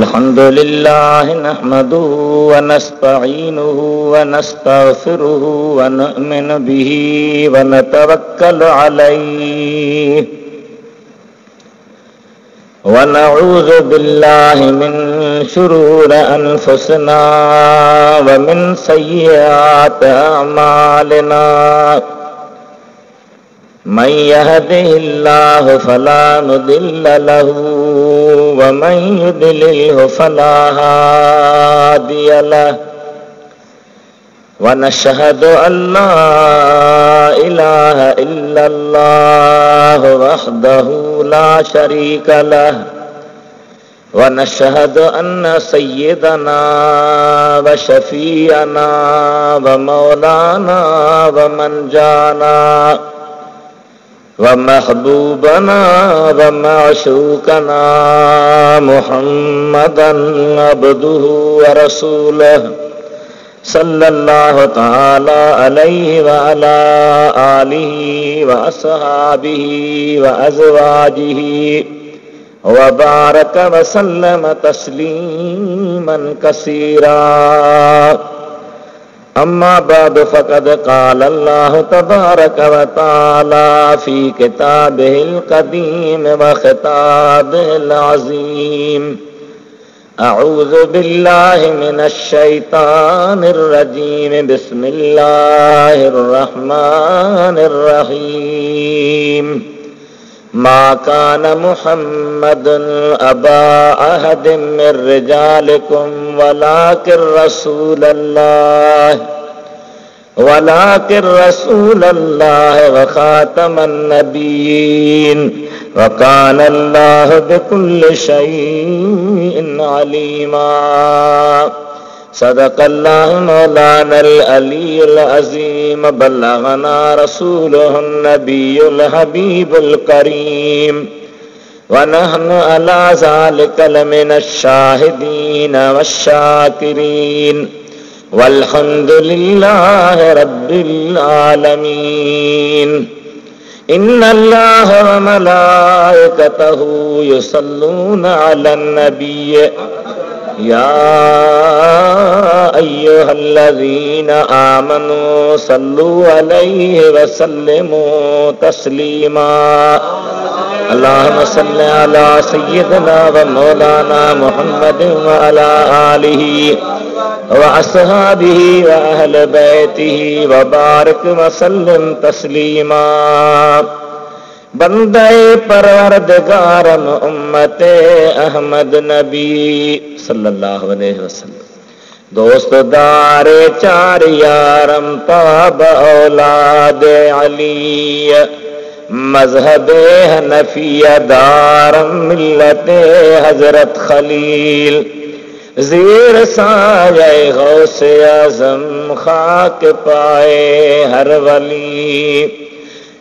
अल्हम्दुलिल्लाह नहमदुहु व नस्तईनुहु व नस्तगफिरुहु व नु'मिनु बिही व नतवक्कलु अलैहि व नऊज़ु बिल्लाहि मिन शुरूरि अनफुसिना व मिन सय्यिआति अअमालिना मन यहदिहिल्लाहु फला मुदिल्ल लहु व मन युद्लिलहु फला हादिय लहु व नशहदु अल्ला इलाहा इल्लल्लाहु वहदहु ला शरीक लहु व नशहदु अन्न सय्यदना व शफीअना व मौलाना व मनजाना व महबूबना व माशूकना मुहम्मदन अब्दुहु व रसूलुहु सल्लल्लाहु तआला अलैहि व अला आलिहि व अस्हाबिहि व अज़वाजिहि व बारक व सल्लम तस्लीमन कसीरा। अम्मा बाद फ़क़द क़ाल अल्लाहु तबारक व तआला फ़ी किताबिहिल क़दीम व ख़िताबिहिल अज़ीम। अऊज़ु बिल्लाहि मिनश शैतानिर रजीम। बिस्मिल्लाहिर रहमानिर रहीम। मा कान मुहम्मदुन अबा अहदिम मिर रिजालिकुम वलाकिर रसूलल्लाह व खातमन नबिय्यीन व कान अल्लाहु बिकुल्लि शैइन अलीमा। सदक़ल्लाहु मौलानल अलीयुल अज़ीम। बल्लगना रसूलुहुन नबियुल हबीबुल करीम व नहनु अला ज़ालिका लमिनश शाहिदीन वश्शाकिरीन वल्हम्दुलिल्लाहि रब्बिल आलमीन। इन्नल्लाहा व मलाइकतहु युसल्लूना अलन नबिय्य या अय्युहल्लज़ीना आमनू सल्लू अलैहि व सल्लिमू तस्लीमा। अल्लाहुम्मा सल्लि अला सय्यिदिना व मौलाना मुहम्मदिन व अला आलिहि व अस्हाबिहि व अहले बैतिहि व बारिक व सल्लिम तस्लीमा। बंदे परवरदिगारम उम्मते अहमद नबी सल्लल्लाहु अलैहि वसल्लम। दोस्त दारे चार यारम ताब औलाद अली मजहब हनफिया दारम मिल्लते हजरत खलील ज़ेर साये गौसे आज़म खाक पाए हर वली।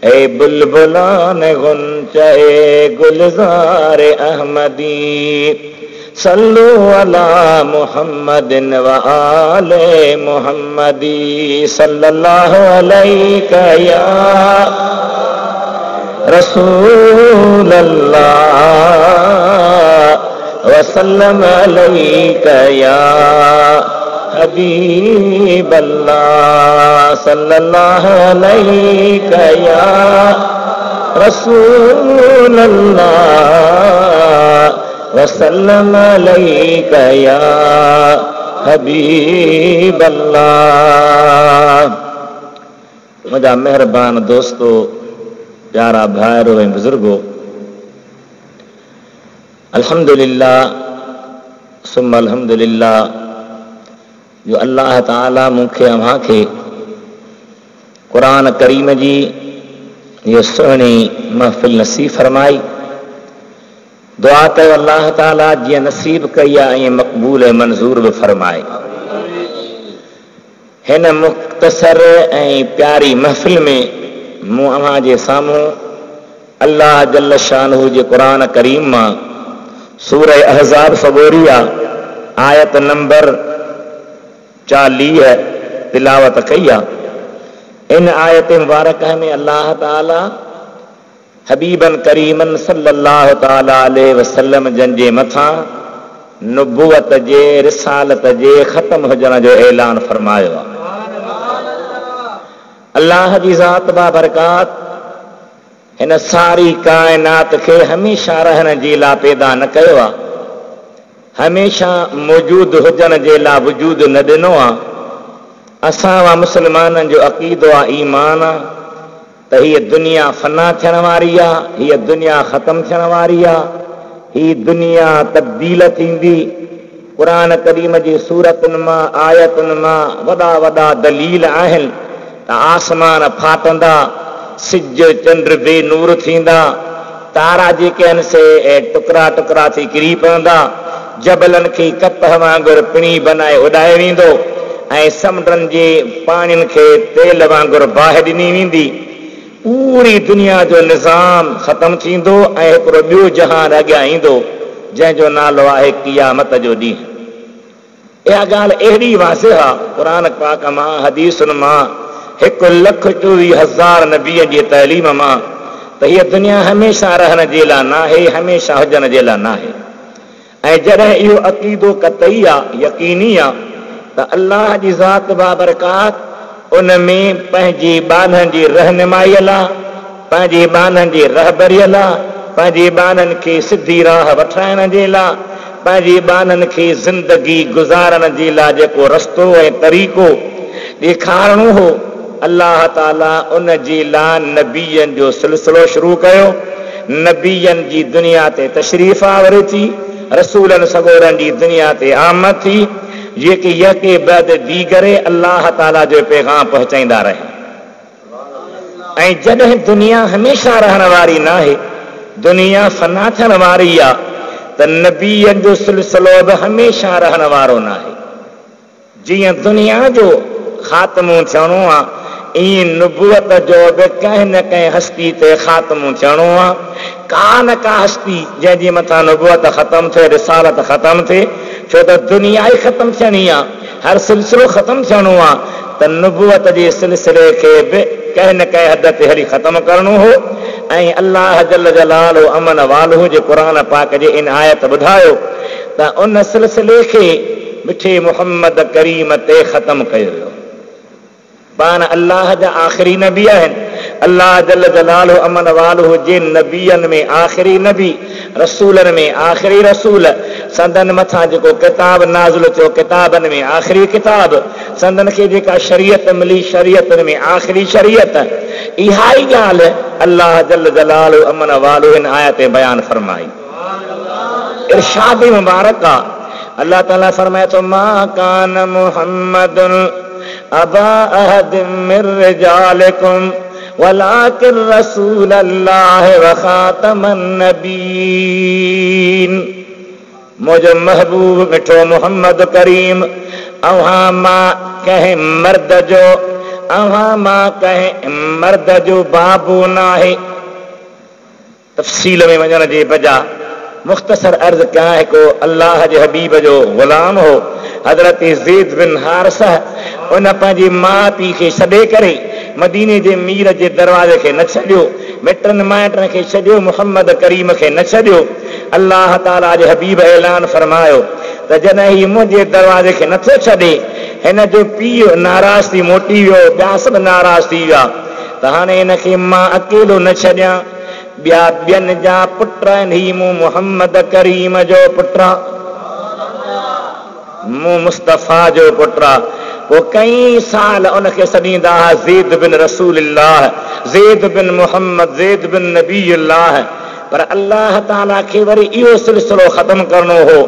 ए बुलबुलान गुंचाए गुलजार अहमदी सल्लु अला मुहम्मदिन व आले मुहम्मदी सल्लल्लाहु अलैका या रसूल अल्लाह व सल्लम अलैका या हबीब अल्लाह सल्लल्लाहु अलैका या रसूल अल्लाह व सल्लम अलैका या हबीब अल्लाह। मुझा मेहरबान दोस्तों, प्यारा भाइयों और बुजुर्गों, अल्हम्दुलिल्लाह सुम्मा अल्हम्दुलिल्लाह जो अल्लाह ताला मुखे अव्हांखे कुरान करीम जी ये सुहिणी महफ़िल नसीब फरमाई। दुआ कयो अल्लाह ताला जीअं नसीब कई आहे ऐं मक़बूल ऐं मंज़ूर बि फरमाए। हिन मुख़्तसर ऐं प्यारी महफ़िल में मूं अव्हां जे साम्हूं अल्लाह जल्ल शानहू जे कुरान करीम मां सूरह अहज़ाब सबोरिया आयत नंबर 40 तिलावत कई आहे। इन आयत मुबारक में अल्लाह ताला हबीबन करीमन सल्लल्लाहु ताला अलैहि वसल्लम जन जे मथां नुबुवत जे रिसालत जे ख़त्म हुजण जो ऐलान फरमायो आहे। अल्लाह जी ज़ात बाबरकात हिन सारी काइनात खे हमेशह रहण जे लाइ पैदा न कयो आहे, हमेशह मौजूद हुजण जे लाइ वजूद न ॾिनो आहे। असां मुस्लमाननि जो अक़ीदो आहे, ईमान आहे त हीअ दुनिया फना थियण वारी आहे, हीअ दुनिया ख़त्म थियण वारी आहे, हीअ दुनिया तब्दील थींदी। क़ुरान करीम जी सूरतुनि मां आयतुनि मां वॾा वॾा दलील आहिनि त आसमान फाटंदा, सिज चंड बेनूर थींदा, तारा जेके आहिनि से टुकड़ा टुकड़ा थी किरी पवंदा, जबलनि खे कपह वांगुरु पिणी बनाए उॾाए वेंदो ऐं समुंडनि जे पाणियुनि खे तेल वांगुरु बाहि ॾिनी वेंदी। पूरी दुनिया जो निज़ाम ख़त्म थींदो ऐं हिकिड़ो ॿियो जहान अॻियां ईंदो जंहिंजो नालो आहे क़ियामत जो ॾींहुं। इहा ॻाल्हि अहिड़ी वाज़िह आहे क़ुरान पाक मां, हदीसुनि मां, 1,24,000 नबीअ जी तइलीम मां त हीअ दुनिया हमेशह रहण जे लाइ न आहे, हमेशह हुजण जे लाइ न आहे। ऐं जॾहिं इहो अक़ीदो कतई आहे, यकीनी आहे त अल्लाह जी ज़ात बाबरकात उन में पंहिंजी ॿारनि जी रहनुमाईअ लाइ, पंहिंजे ॿारनि जी रहबरीअ लाइ, पंहिंजे ॿारनि खे सिधी राह वठाइण जे लाइ, पंहिंजे ॿारनि खे ज़िंदगी गुज़ारण जे लाइ जेको रस्तो ऐं तरीक़ो ॾेखारणो हो, अल्लाह ताला उन जे लाइ नबीअनि जो सिलसिलो शुरू कयो। नबीअनि जी दुनिया ते तशरीफ़ आवरी थी, रसूलनि सगोरनि जी दुनिया ते आमद थी, जेके यके बैद दीगरे अल्लाह ताला जो पैगाम पहुचाईंदा रहे। ऐं जॾहिं दुनिया हमेशह रहण वारी न आहे, दुनिया फना थियण वारी आहे, त नबीअनि जो सिलसिलो बि हमेशह रहण वारो न आहे। जीअं दुनिया जो ख़ात्मो थियणो आहे, ईअं नुबुवत जो बि कंहिं न कंहिं हस्ती ते ख़ात्मो थियणो आहे। का न का हस्ती जंहिंजे मथां नुबुवत ख़तम थिए, रिसालत ख़तम थिए, छो त दुनिया ई ख़तम थियणी आहे, हर सिलसिलो ख़तम थियणो आहे, त नुबुवत जे सिलसिले खे बि कंहिं न कंहिं हद ते हली ख़तम करणो हो। ऐं अल्लाह जल जलालो अमन वालो जे क़ुरान पाक जे इन आयत ॿुधायो त उन सिलसिले खे मिठे मुहम्मद करीम ते ख़तम कयो वियो। पाण अल्लाह जा आख़िरी नबी आहिनि, अल्लाह जल जलालो अमन वालो जे नबीअनि में आख़िरी नबी, रसूलनि में आख़िरी रसूल, संदन मथां जेको किताब नाज़िल थियो किताबनि में आख़िरी किताब, संदन खे जेका शरीयत मिली शरीयतनि में आख़िरी शरीयत, इहा ई ॻाल्हि अल्लाह जल जलालो अमन वालो हिन आयत बयान फरमाई। इरशाद मुबारक आहे, अल्लाह ताला फरमाए थो मा कान मुहम्मदुन अबा अहदिम मिर रिजालिकुम वलाकिन रसूलल्लाह व खातमन नबीन। मुझो महबूब मिठो मुहम्मद करीम अव्हां मां कंहिं मर्द जो बाबू न आहे। तफ़सील में वञण जे बजाय मुख़्तसर अर्ज़ कयां, हिकु अल्लाह जे हबीब जो ग़ुलाम हो हज़रत ज़ैद बिन हारिसा। उन पंहिंजी माउ पीउ खे छॾे करे मदीने जे मीर जे दरवाज़े खे न छॾियो, मिटनि माइटनि खे छॾियो, मुहम्मद करीम खे न छॾियो। अल्लाह ताला जे हबीब ऐलान फरमायो त जॾहिं ही मुंहिंजे दरवाज़े खे नथो छॾे, हिन जो पीउ नाराज़ थी मोटी वियो, ॿिया सभु नाराज़ थी विया, त हाणे हिनखे मां अकेलो न छॾियां, ॿिया ॿियनि जा पुट आहिनि, ही मूं मुहम्मद करीम जो पुट आहे, मूं मुस्तफ़ा जो पुट आहे। पोइ कई साल उनखे सॾींदा हुआ ज़ैद बिन रसूलुल्लाह, ज़ैद बिन मुहम्मद, ज़ैद बिन नबीउल्लाह। पर अल्लाह ताला खे वरी इहो सिलसिलो ख़त्म करणो हो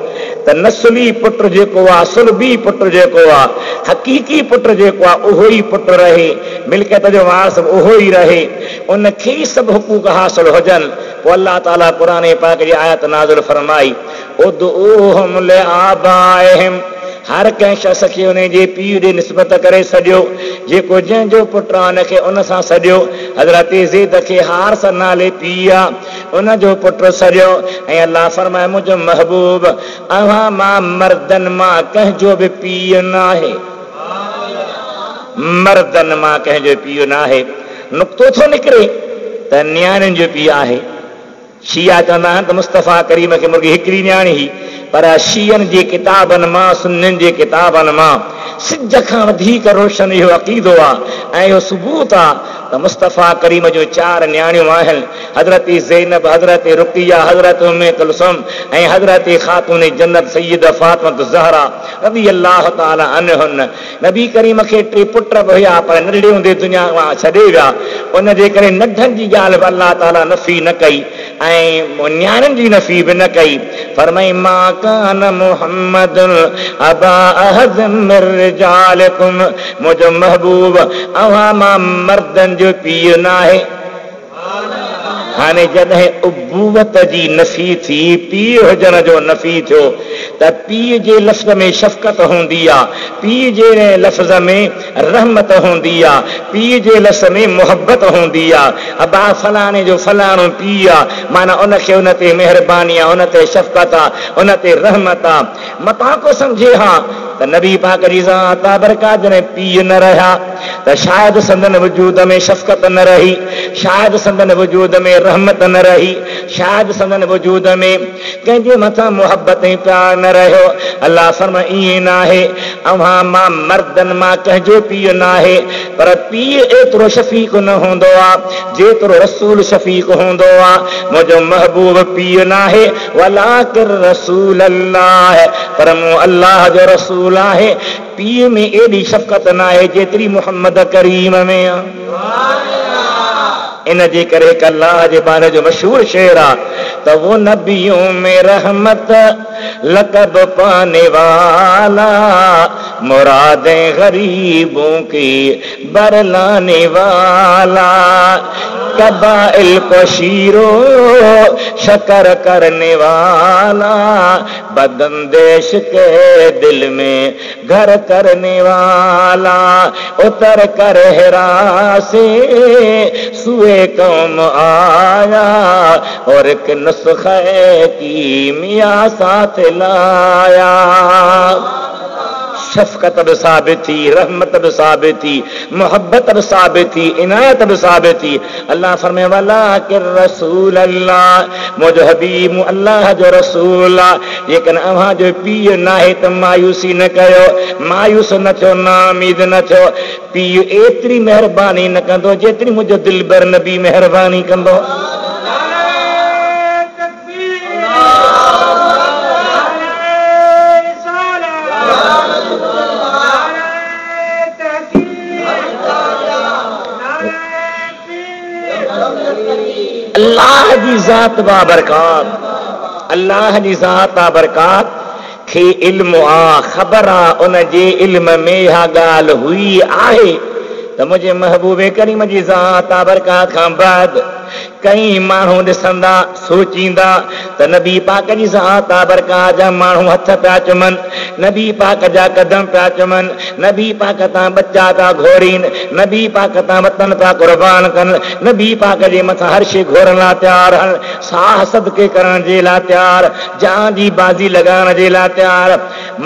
त नस्ली पुट जेको आहे, सुलभी पुट जेको आहे, हक़ीक़ी पुट जेको आहे, उहो ई पुट रहे, मिल्कियत जो वारस उहो ई रहे, उनखे ई सभु हुकूक हासिल हुजनि। पोइ अल्लाह ताला क़ुरान पाक जी आयत नाज़िल फरमाई, उदऊहुम लिआबाइहिम, हर कंहिं शख़्स खे उन जे पीउ ॾे निस्बत करे सॼो, जेको जंहिंजो पुटु आहे उनखे उन सां सॼो। हज़रत ज़ैद खे हारिस नाले पीउ आहे, उनजो पुटु सॼो। ऐं अल्लाह फरमाए मुंहिंजो महबूब अव्हां मां मर्दनि मां कंहिंजो बि पीउ न आहे, मर्दनि मां कंहिंजो पीउ न आहे। नुक़्तो थो निकिरे त नियाणियुनि जो पीउ आहे। शिया चवंदा आहिनि त मुस्तफ़ा करीम खे मुर्गी हिकिड़ी नियाणी हुई, पर शियन जे किताबनि मां सुन्ननि जे किताबनि मां सिज खां वधीक रोशन इहो अक़ीदो आहे ऐं इहो सबूत आहे त मुस्तफ़ा करीम जो 4 न्याणियूं आहिनि, हज़रत ज़ैनब, हज़रत रुक़िया, हज़रत उम्मे कुलसूम ऐं हज़रत ख़ातून जन्नत सय्यद फ़ातिमा ज़हरा रज़ी अल्लाह ताला अन्हुन। नबी करीम खे 3 पुट बि हुया पर नंढड़े हूंदे दुनिया मां छॾे विया, उन जे करे नंढनि जी ॻाल्हि बि अल्लाह ताला नफ़ी न कई ऐं न्याणियुनि जी नफ़ी बि न कई। फरमाई मा कान मुहम्मदुन अबा अहद मिर रिजालिकुम, मुंहिंजो महबूब अवां मां मर्दनि जो पीउ न आहे। हाणे जॾहिं उबूवत जी नफ़ी थी, पीउ हुजण जो नफ़ी थियो त पीउ जे लफ़्ज़ में शफ़क़त हूंदी आहे, पीउ जे लफ़्ज़ में रहमत हूंदी आहे, पीउ जे लफ़्ज़ में मुहबत हूंदी आहे। अबा फलाणे जो फलाणो पीउ आहे, माना उनखे उन ते महिरबानी आहे, उन ते शफ़क़त आहे, उन ते रहमत आहे। मता को सम्झे हा त नबी पाक जी ज़ात बरकात जॾहिं पीउ न रहिया त शायदि संदन वजूद में शफ़क़त न रही, शायदि संदन वजूद में रहमत न रही, शायदि संदन वजूद में कंहिंजे मथां मुहबत ऐं प्यार न रहियो। अल्लाह फरमाए ईअं न आहे, अव्हां मां मर्दनि मां कंहिंजो पीउ न आहे, पर पीउ एतिरो शफ़ीक़ न हूंदो आहे जेतिरो रसूल शफ़ीक़ हूंदो आहे। मुंहिंजो महबूब पीउ न आहे, वलाकिन रसूल अल्लाह, पर मूं अल्लाह जो रसूल आहे। पीउ में एॾी शफ़क़त न आहे जेतिरी मुहम्मद करीम में आहे। इन जे करे हिकु अल्लाह जे बारे जो मशहूर शेर आहे त वो नबियों में रहमत लक़ब पाने वाला, मुरादें गरीबों की बरलाने वाला, कबाइल को शीरो शकर करने वाला, बदंदेश के दिल में घर करने वाला, उतर कर हिरा से सुए कौम आया और एक नुस्खे की मिया साथ लाया। शफ़क़त बि साबित थी, रहमत बि साबित थी, मोहब्बत बि साबित थी, इनायत बि साबित थी। अल्लाह फरमाए वलाकिन रसूल अल्लाह, मुंहिंजो हबीब अल्लाह जो रसूल आहे। लेकिन अव्हां जो पीउ न आहे त मायूसी न कयो, मायूस न थियो, नाउमीद न थियो। पीउ एतिरी महिरबानी न कंदो जेतिरी मुंहिंजो दिलबर नबी महिरबानी कंदो। अल्लाह जी ज़ात बाबरकात, अल्लाह जी ज़ात बाबरकात खे इल्म आ, ख़बर आ, उन जे इल्म में इहा ॻाल्हि हुई आहे त मुंहिंजे महबूबे करीम जी ज़ात बाबरकात खां बाद कई माण्हू ॾिसंदा सोचींदा त नबी पाक जी ज़ात बाबरकात जा माण्हू हथ पिया चुमनि, नबी पाक जा कदम पिया चुमनि, नबी पाक तां बच्चा पिया घोरीनि, नबी पाक तां वतन पिया कुर्बान कनि, नबी पाक जे मथां हर शइ घोरण लाइ तयार आहिनि, साह सदके करण जे लाइ तयार, जान जी बाज़ी लॻाइण जे लाइ तयार।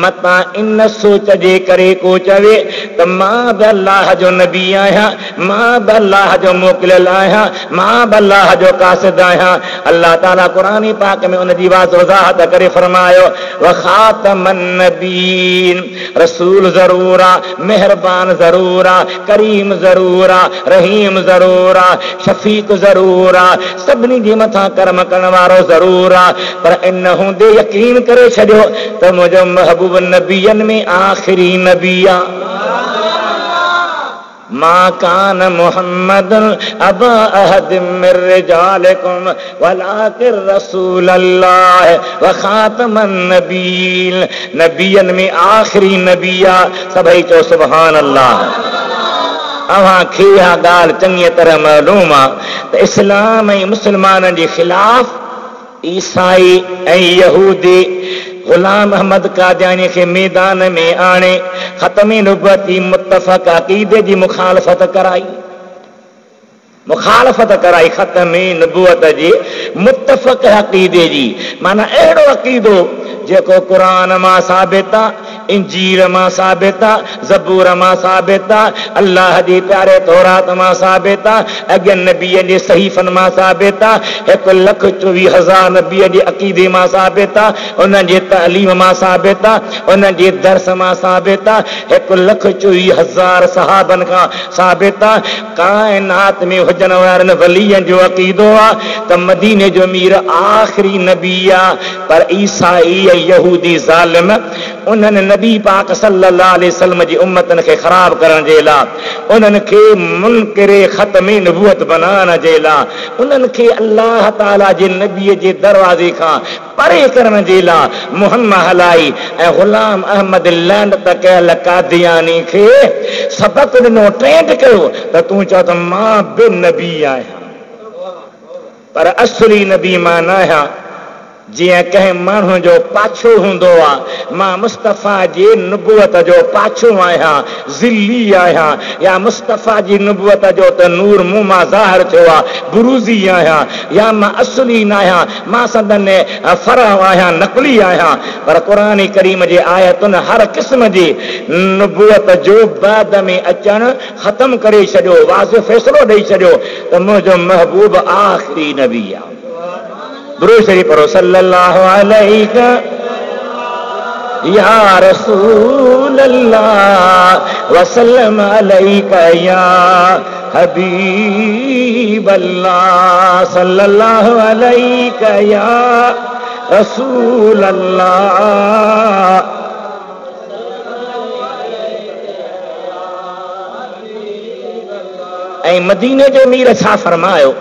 मतां इन सोच जे करे को चवे त मां बि अल्लाह जो नबी आहियां, मां बि अल्लाह जो मोकिलियल आहियां, मां बि अल्लाह जो कासिद आहियां। अल्लाह ताला क़ुरान पाक में उन जी वज़ाहत करे फरमायो व ख़ातमन नबीन, रसूल ज़रूर आहे, मेहरबान ज़रूर आहे, करीम ज़रूर आहे, रहीम ज़रूर आहे, शफ़ीक़ ज़रूर आहे, सभिनी जे मथां कर्म करण वारो ज़रूर आहे। पर इन हूंदे यकीन करे छॾियो त मुंहिंजो महबूब नबियनि में आख़िरी नबी आहे। मा कान मुहम्मद अबा अहद मिर रिजालिकुम वलाकिन रसूल अल्लाह व खातमन नबीन, नबियन में आखिरी नबिया। सभई चो सुभान अल्लाह। अव्हां खे इहा ॻाल्हि चङी तरह मालूम आहे त इस्लाम ऐं मुस्लमाननि जे ख़िलाफ़ ईसाई ऐं यहूदी गुलाम अहमद कादियानी खे मैदान में आणे ख़त्म नबुवती मुत्तफ़क़ अक़ीदे जी मुखालफ़त कराई, मुखालफ़त कराई ख़त्म नबुवत जी मुत्तफ़क़ अक़ीदे जी। माना अहिड़ो अक़ीदो जेको क़ुरान मां साबित आहे, इंजील मां साबित आहे, ज़बूर मां साबित आहे, अल्लाह जे प्यारे तौरात मां साबित आहे, अॻियनि नबीअ जे सहीफ़नि मां साबित आहे, 1,24,000 नबीअ जे अक़ीदे मां साबित आहे, उन्हनि जे तालीम मां साबित आहे, उन्हनि जे दर्स मां साबित आहे, 1,24,000 सहाबनि खां साबित आहे। काइनात में हुजण वारनि वलीअनि जो अक़ीदो आहे त मदीने जो अमीर आख़िरी नबी आहे, पर ईसाई यहूदी ज़ालिम उन्हनि नबी पाक सल्लल्लाहु अलैहि वसल्लम जी उम्मतनि खे ख़राब करण जे लाइ, उन्हनि खे मुनकिरे ख़त्मे नबूअत बनाइण जे लाइ, उन्हनि खे अल्लाह ताला जे नबीअ जे दरवाज़े खां परे करण जे लाइ मुहिम हलाई ऐं ग़ुलाम अहमद लानत कयल कादियानी खे सबक़ ॾिनो, ट्रेंड कयो त तूं चओ त मां बि नबी आहियां, पर असली नबी मां न आहियां। जीअं कंहिं माण्हू जो पाछो हूंदो आहे, मां मुस्तफ़ा जी नबूअत जो पाछो आहियां, ज़िल्ली आहियां, या मुस्तफ़ा जी नबूअत जो त नूर मूं मां ज़ाहिर थियो आहे, बुरूज़ी आहियां, या मां असली न आहियां, मां संदनि फरह आहियां, नक़ली आहियां। पर क़ुरान करीम जे आयतुनि हर क़िस्म जी नबूअत जो बाद में अचणु ख़त्म करे छॾियो, वाज़िह फ़ैसिलो ॾेई छॾियो त मुंहिंजो महबूब आख़िरी नबी आहे। दुरूद शरीफ पढ़ो, सल्लल्लाहु अलैहि या रसूल अल्लाह वसल्लम अलैका या हबीब अल्लाह, सल्लल्लाहु अलैका या रसूल अल्लाह। ऐं मदीने जो अमीर छा फरमायो?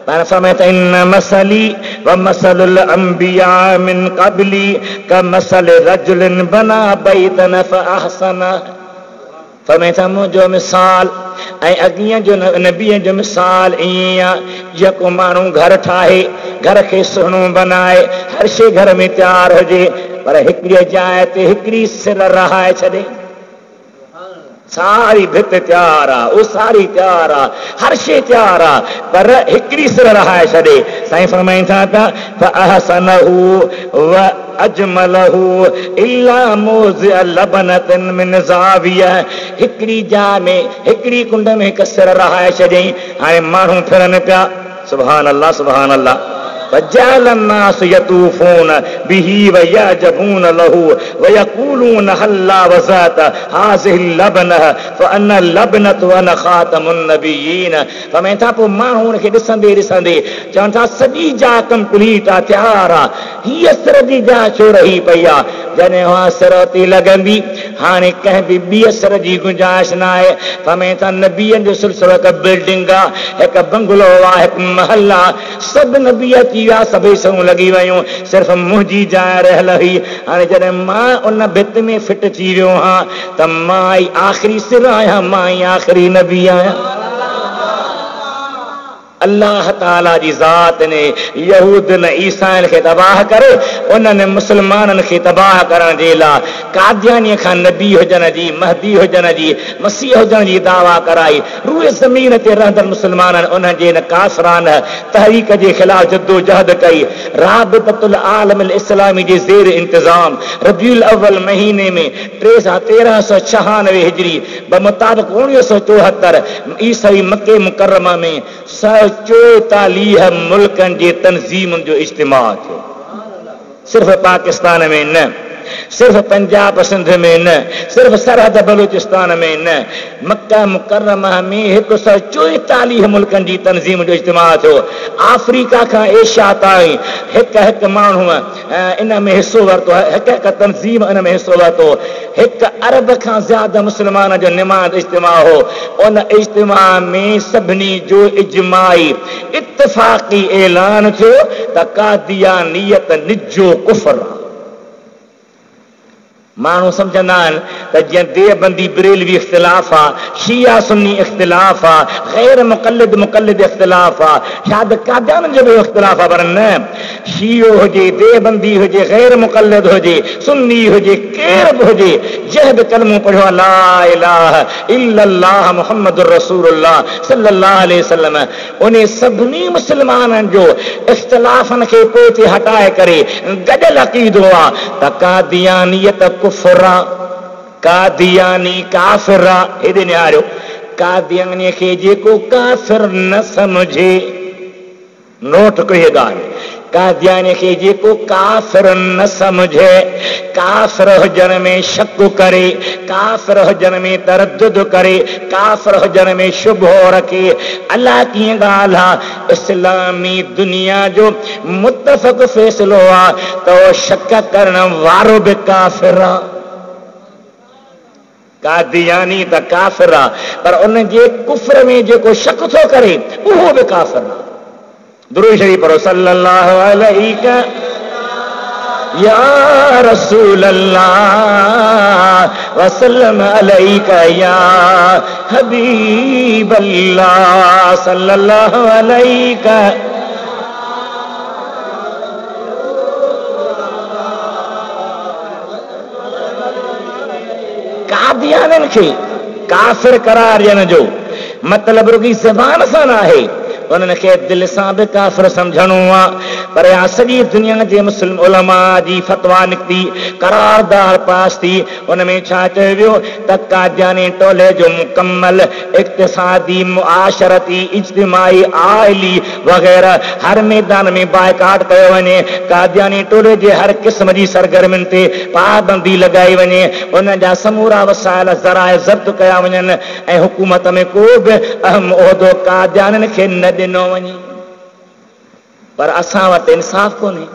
इन मसली व मसलुल अंबिया मिन क़बली कमसल रजुलिन बना बैतन फअहसना। फरमाया मुंहिंजो मिसाल ऐं अॻियां जो नबीअ जो मिसाल ईअं आहे, जेको माण्हू घर ठाहे, घर खे सुहिणो बनाए, हर शइ घर में तयारु हुजे, पर हिकिड़ी जाइ ते हिकिड़ी सिर रहाए छॾे, सारी भित तयार आहे, उसारी तयार आहे, हर शइ तयार आहे, पर हिकिड़ी सिर रहाए छॾे। साईं फरमाइनि था पिया फअहसनहु व अजमलहु इल्ला मौज़िअ लबनतिन मिन ज़ाविया। हिकिड़ी जाइ में, हिकिड़ी कुंड में हिकु सिर रहाए छॾियईं। हाणे माण्हू फिरनि पिया, सुभान अल्लाह सुभान अल्लाह। فجعل الناس يطوفون به ويعجبون له ويقولون هلا وزات هذه اللبنه فان اللبنه وانا خاتم النبيين। فمن था पोइ माण्हू खे ॾिसंदे ॾिसंदे चवनि था सॼी जाइ कंप्लीट आहे, तयार आहे, हीअ सिर जी जाइ छो रही पई आहे? जॾहिं उहा सिर ते लॻंदी, हाणे कंहिं बि ॿीअ सिर जी गुंजाइश न आहे। फरमाइनि था नबीअनि जो सिलसिलो हिकु बिल्डिंग आहे, हिकु बंगलो आहे, हिकु महल आहे, सभु नबी अची विया, सभई शयूं लॻी वियूं, सिर्फ़ु मुंहिंजी जाइ रहियल हुई। हाणे जॾहिं मां उन भित में फिट थी वियो आहियां त मां ई आख़िरी सिर आहियां, मां ई आख़िरी नबी आहियां। अल्लाह ताला जी ज़ात ने यहूदनि ईसाइनि खे तबाह करे उन्हनि मुस्लमाननि खे तबाह करण जे लाइ कादियानीअ खां नबी हुजण जी, महदी हुजण जी, मसीह हुजण जी दावा कराई। रूए ज़मीन ते रहंदड़ मुस्लमाननि उन्हनि जे इन काफ़िरान तहरीक जे ख़िलाफ़ जद्दोजहद कई। राबिततुल आलमिल इस्लामी जे ज़ेर इंतज़ाम रबीउल अव्वल महीने में 1396 हिजरी बमुताबिक़ 1974 ईसाई मके मुकर्रमा में 144 मुल्कनि जे तंज़ीमुनि जो इज्तिमा थियो। सिर्फ़ पाकिस्तान में न, सिर्फ पंजाब सिंध में न, सिर्फ सरहद बलूचिस्तान में न, मक्का मुकर्रमा में 144 मुल्कनि जी तंज़ीम जो इज्तिमा थियो। अफ्रीका खां एशिया ताईं हिकु हिकु माण्हू इन में हिसो वरितो, हिकु हिकु तंज़ीम इन में हिसो वरितो। 1 अरब खां ज़्यादा मुस्लमान जो निमाज़ इज्तिमा हो। उन इज्तिमा में सभिनी जो इजमाई इत्तफ़ाक़ी ऐलान थियो त कादियानियत निजो कुफ़र। माण्हू सम्झंदा आहिनि त जीअं देवबंदी बरेलवी इख़्तिलाफ़ आहे, शिया सुन्नी इख़्तिलाफ़ आहे, ग़ैर मुक़ल्लिद इख़्तिलाफ़ आहे, शायदि कादियाननि जो बि इख़्तिलाफ़ आहे, पर न, शियो हुजे, देवबंदी हुजे, ग़ैर मुक़ल्लिद हुजे, सुन्नी हुजे, केर बि हुजे, जंहिं बि कलमो पढ़ियो ला इलाहा इल्लल्लाह मुहम्मदुर रसूलुल्लाह सल्लल्लाहु अलैहि वसल्लम, उन सभिनी मुस्लमाननि जो इख़्तिलाफ़नि खे पोइ हटाए करे गॾियल अक़ीदो आहे त कादियानियत कुफ़र आहे। कादियानी काफ़िर आहे। हेॾे निहारियो, कादियानी खे जेको काफ़िर न समझे, नोट कयो हीअ ॻाल्हि, कादियानी खे जेको काफ़िर न समझे, काफ़िर हुजण में शक करे, काफ़िर हुजण में तरद्दुद करे, काफ़िर हुजण में शुबहो रखे, अलाह कीअं ॻाल्हि आहे, इस्लामी दुनिया जो मुतफ़क़ फ़ैसिलो आहे त उहो शक करण वारो बि काफ़िर आहे। कादियानी त काफ़िर आहे, पर उन जे कुफ्र में जेको शक थो करे उहो बि काफ़िर आहे। दुरूद शरीफ पढ़ो, सल्लल्लाहु अलैहि या रसूल अल्लाह वसल्लम अलैका या हबीब अल्लाह सल्लल्लाहु अलैका। कादियाननि खे काफ़िर करार ॾियण जो मतिलबु रुॻी ज़बान सां न आहे, उन्हनि खे दिलि सां बि काफ़िर सम्झणो आहे। पर या सॼी दुनिया जे मुस्लिम उलमा जी फतवा निकिती, करारदार पास थी, उनमें छा चयो वियो त कादियानी टोले जो मुकम्मल इक़्तिसादी, मुआशरती, इज्तिमाई, आइली वग़ैरह हर मैदान में बाइकाट कयो वञे। कादियानी टोले जे हर क़िस्म जी सरगर्मियुनि ते पाबंदी लॻाई वञे, उन जा समूरा वसाइल ज़राए ज़ब्त कया वञनि ऐं हुकूमत में को बि अहम उहिदो कादियाननि खे न ॾिनो वञे। पर असां वटि इंसाफ़ कोन्हे,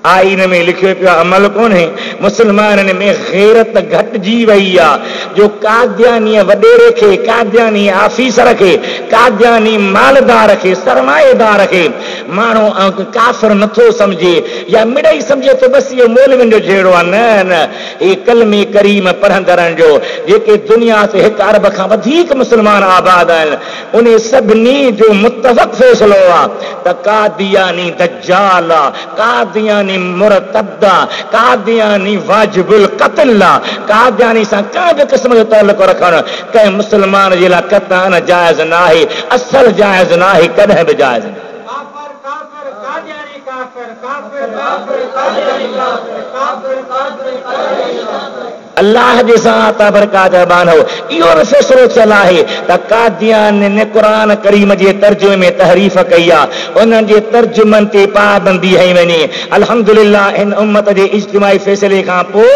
आईन में लिखियो पियो अमल कोन्हे, मुस्लमाननि में गैरत घटिजी वई आहे जो कादियानीअ वॾेरे खे, कादियानी आफीसर खे, कादियानी मालदार खे, सरमाएदार खे माण्हू काफ़िर नथो सम्झे या मिड़ई सम्झे थो बसि इहो मौलवियुनि जो जहिड़ो आहे। न न, हे कलमे करीम पढ़ंदड़नि जो, जेके दुनिया ते 1 अरब खां वधीक मुस्लमान आबाद आहिनि, उन सभिनी जो मुतफ़क़ फ़ैसिलो आहे त कादियानी दज्जाल आहे, कादियानी मुरतद्दा, कादियानी वाजिबुल क़त्ल आहे। कादियानी सां कंहिं बि क़िस्म जो ताल्लुक़ रखणु कंहिं मुस्लमान जे लाइ क़तअन जाइज़ न आहे, असल जाइज़ न आहे, कॾहिं बि जाइज़ न आहे। अल्लाह जे ज़ात बरकात बानो इहो फ़ैसिलो थियल आहे त कादियानी क़ुरान करीम जे तर्जुमे में तहरीफ़ कई आहे, उन्हनि जे तर्जुमनि ते पाबंदी हई वञे। अल्हम्दुलिल्लाह हिन उम्मत जे इज्तिमाई फ़ैसिले खां पोइ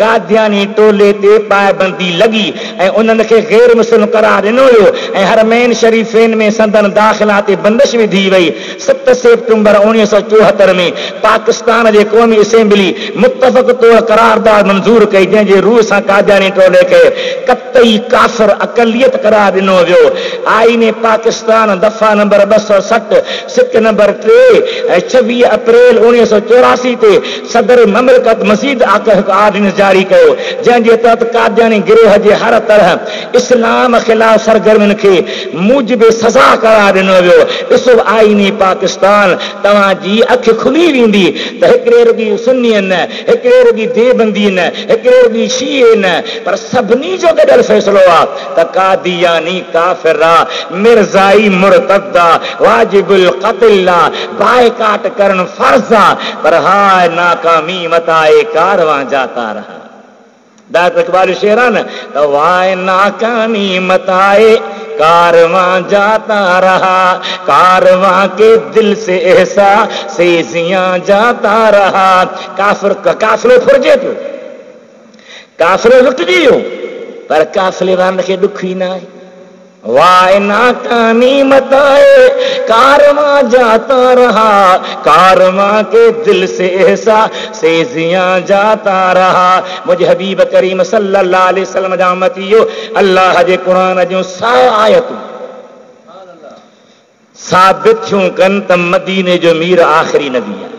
कादियानी टोले ते पाबंदी लॻी ऐं उन्हनि खे गैर मुस्लिम करार ॾिनो वियो ऐं हरमैन शरीफ़ैन में संदन दाख़िला ते बंदिश विधी वई। 7 सेप्टेम्बर 1974 में पाकिस्तान जे क़ौमी असेंबली मुतफ़क़ तौर करारदार मंज़ूर कई, जंहिंजे रूह सां कादियानी टोले खे कतई काफ़िर अक़लियत करार ॾिनो वियो। आईने पाकिस्तान दफ़ा नंबर 260 सिक नंबर 3 ऐं 26 अप्रैल 1984 ते सदर ममलिकत मज़ीद आर्डिनेंस जारी कयो, जंहिंजे तहत कादियानी गिरोह जे हर तरह इस्लाम ख़िलाफ़ सरगर्मियुनि खे मूजिब सज़ा करार ॾिनो वियो। ॾिसो आईने पाकिस्तान, तव्हांजी अखि खुली वेंदी त हिकिड़े रुॻी सुन्नी न, हिकिड़े रुॻी देवबंदी न, हिकिड़े रुॻी शीए न, पर सभिनी जो गॾियल फ़ैसिलो आहे त कादियानी काफ़िर आहे, मिर्ज़ाई मुरतद्दा, वाजिबुल क़त्ल आहे, बाइकाट करण फर्ज़ आहे। पर हाय नाकामी मताए कारवां जाता रहा। दात इक़बाल शेर आहे न त वाए नाकामी मताए कारवां जाता रहा, कारवां के दिल से ऐसा सेजियां जाता रहा। काफ़िलो फुरिजे पियो, काफ़िलो लुटिजी वियो, पर काफ़िले वारनि खे ॾुख ई न आहे। वाए नाकामी मताए कारवां जाता रहा, कारवां के दिल से ऐसा सेजियां जाता रहा। मुझे हबीब करीम सल्लल्लाहु अलैहि वसल्लम जा उम्मतियो, अल्लाह जे क़ुरान जूं आयतूं साबित थियूं कनि त मदीने जो मीर आख़िरी नबी आहे।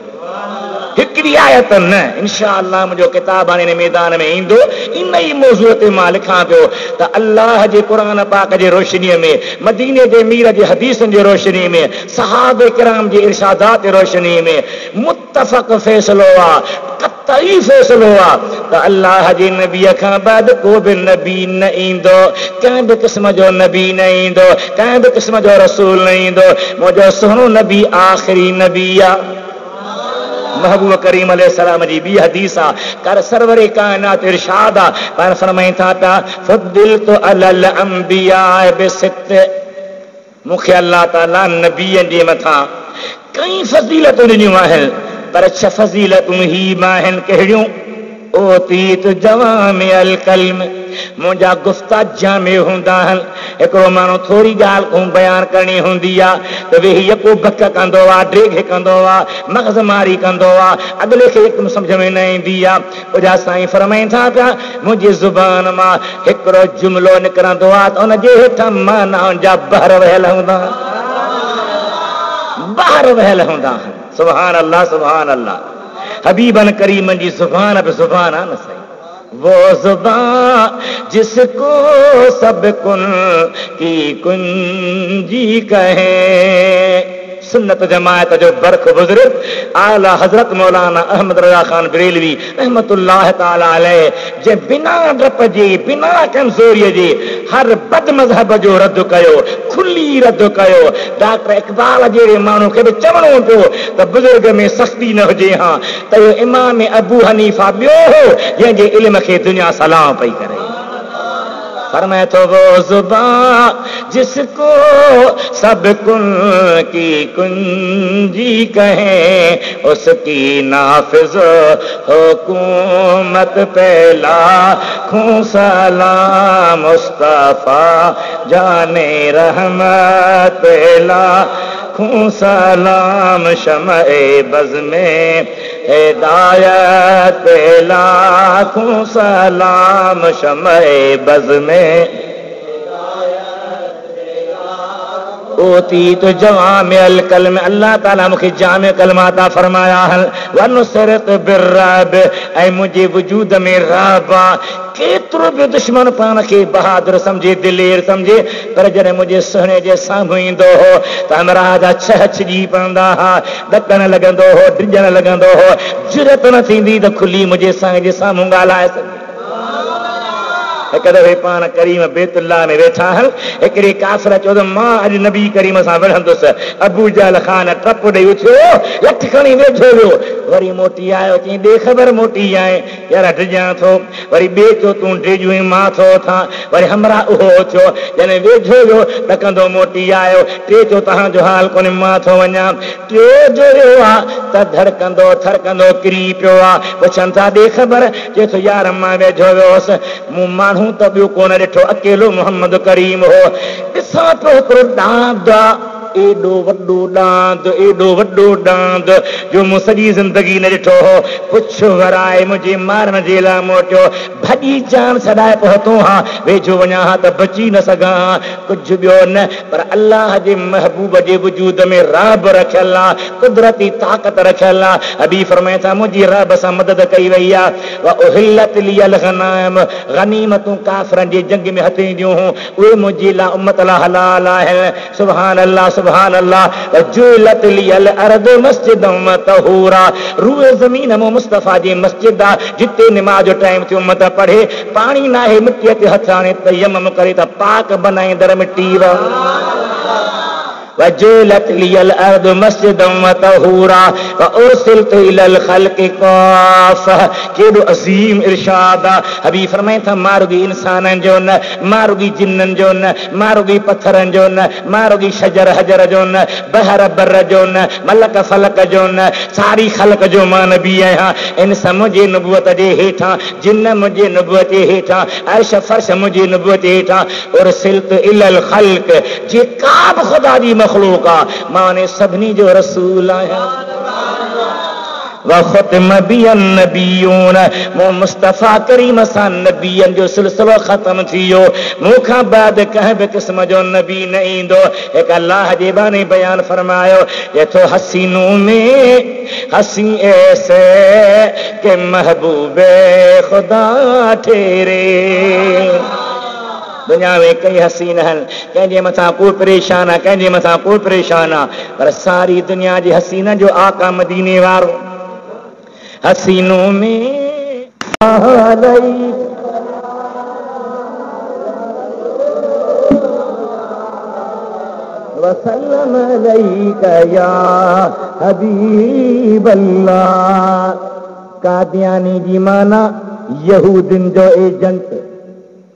हिकिड़ी आयत न, इंशाअल्लाह मुंहिंजो किताब हाणे हिन मैदान में ईंदो, इन ई मौज़ूअ ते मां लिखां पियो त अल्लाह जे क़ुरान पाक जे रोशनीअ में, मदीने जे मीर जे हदीसनि जे रोशनी में, सहाबे किराम जे इरशादात जे रोशनी में मुतफ़क़ फ़ैसिलो आहे, कतई फ़ैसिलो आहे त अल्लाह जे नबीअ खां बाद को बि नबी न ईंदो, कंहिं बि क़िस्म जो नबी न ईंदो, कंहिं बि क़िस्म जो रसूल न ईंदो। मुंहिंजो सुहिणो नबी आख़िरी नबी आहे। महबूब करीम अलैहिस्सलाम जी बी हदीस आ कर सरवरे कायनात इरशाद आ पर फरमाइन था पिया फद्दिलतु अलल अंबिया बिसित मूंखे अल्लाह ताला नबीअ जे मथां कई फज़ीलतूं ॾिनियूं आहिनि पर 6 फज़ीलतूं ही आहिनि कहिड़ियूं ओतीत जवामि अल कल्म मुंहिंजा गुफ़्ता जामे हूंदा आहिनि हिकिड़ो माण्हू थोरी ॻाल्हि को बयानु करणी हूंदी आहे त वेही यको बक कंदो आहे ड्रेग कंदो आहे मग़ज़ मारी कंदो आहे अॻिले खे हिकदमि सम्झ में न ईंदी आहे उजा साईं फरमाइनि था पिया मुंहिंजी ज़ुबान मां हिकिड़ो जुमिलो निकिरंदो आहे त उनजे हेठां माना जा बहर वहियल हूंदा आहिनि बहर वहियल हूंदा आहिनि सुभान अल्लाह सुभान अल्लाह हबीबन करीम जी जुबान अब जुबान है न सही वो जुबान जिसको सब कुन की कुंजी कहे सुन्नत जमायत जो बरख बुजुर्ग आला हजरत मौलाना अहमद रजा खान बरेलवी रहमतुल्लाह ताला अलैह जे बिना डप जे बिना कमजोरी जे हर बद मजहब जो रद्द कयो खुली रद्द कयो डॉक्टर इकबाल जहिड़े माण्हू खे बि चवणो पियो त बुजुर्ग में सख़्ती न हुजे हा त इहो इमाम अबू हनीफा ॿियो हो जंहिंजे इल्म खे दुनिया सलाम पई करे फरमाए तो वो जुबान जिसको सब कुन की कुंजी कहे उसकी नाफिज हुकूमत पहला खूं सलाम मुस्तफा जाने रहमत पहला खूं सलाम शमए बज़ में हिदायत पहला खूं सलाम शमए बज़ में ओती तो जवामे अल कलम अल्लाह ताला मुझे जामे कलमा अता फरमाया है वनुसरत बिर्रब ऐ मुझे वजूद में रबा केतरो भी दुश्मन पान के बहादुर समझे दिलेर समझे पर जने मुझे सुहने जे साम्हूं ईंदो हो त हमरा जा छह छिजी पवंदा हा ॾकण लॻंदो हो डिॼण लॻंदो हो जुरत न थींदी त खुली मुझे संग जे साम्हूं ॻाल्हाए सघे हिकु दफ़े पाण करीम बैतुल्लाह में वेठा आहिनि हिकिड़े काफ़िर चयो त मां अॼु नबी करीम सां विढ़ंदुसि अबू जहल खान टप ॾेई उथियो लठ खणी वेठो वियो वरी मोटी आयो चई ॾे ख़बर मोटी आए यार डिॼां थो वरी ॿिए चयो तूं डिॼ मां थो उथां वरी हमरा उहो थियो जॾहिं वेझो वियो ॾकंदो मोटी आयो टे चयो तव्हांजो हाल कोन्हे मां थो वञा टियो जो वियो आहे त धड़कंदो थड़कंदो किरी पियो आहे पुछनि था ॾे ख़बर चए थो यार मां वेझो वियोसि मूं माण्हू त ॿियो कोन ॾिठो अकेलो मोहम्मद करीम हो ॾिसां पियो हिकिड़ो ॾांद एॾो वॾो ॾांद जो मूं सॼी ज़िंदगी न ॾिठो हो पुछ वराए मुंहिंजे मारण जे लाइ मोटियो भॼी जान छॾाए पहुतो हा वेझो वञा हा त बची न सघां कुझु ॿियो न पर अल्लाह जे महबूब जे वजूद में रब रखियल आहे कुदरती ताक़त रखियल आहे अबी फरमाए था मुंहिंजी रब सां मदद कई वई आहे उहिलत लियल गनीमतूं काफ़िरनि जे जंग में हथ ईंदियूं हुयूं उहे मुंहिंजे लाइ उम्मत लाइ हलाल आहिनि सुभान अल्लाह सुभान अल्लाह जुलत लियल अर्द मस्जिदम तहूरा रूए ज़मीन मो मुस्तफा जी मस्जिद आहे जिते नमाज जो टाइम थियो उम्मत पढ़े पाणी न आहे मिटीअ ते हथ आणे तयम्मुम करे त पाक बनाईंदड़ मिटी वजुलत लियल अर्द मस्जिदम तहूरा वउरसिलतु इलल खल्क़ि काफ़ा केॾो अज़ीम इरशाद आहे हबीब फरमाए था मारुगी इंसाननि जो न मारुगी जिन्ननि जो न मारुगी पत्थरनि जो न मारुगी शजर हजर जो न बहर बर जो न मलक फलक जो न सारी ख़ल्क़ जो मां नबी आहियां इंसान मुंहिंजे नबूअत जे हेठां जिन्न मुंहिंजे नबूअत जे हेठां अर्श फर्श मुंहिंजे नबूअत जे हेठां उरसिलतु इलल खल्क़ जेका बि ख़ुदा जी मखलूक आहे मां ने सभिनी जो रसूल आहियां वख़तम बियन नबियून मो मुस्तफा करीम सां नबियन जो सिलसिलो ख़त्म थी वियो मूंखां बाद कंहिं बि क़िस्म जो नबी न ईंदो हिकु अल्लाह जे बाने बयान फरमायो ये तो हसीनों में हसी ऐसे के महबूबे खुदा ठहरे दुनिया में कई हसीन आहिनि कंहिंजे मथां कोई परेशान आहे कंहिंजे मथां कोई परेशान आहे पर सारी दुनिया जी हसीन जो आका मदीने वारो हसीनों में वसल्लम अलैका या हबीब अल्लाह। कादियानी जी माना यहूदिन जो एजेंट,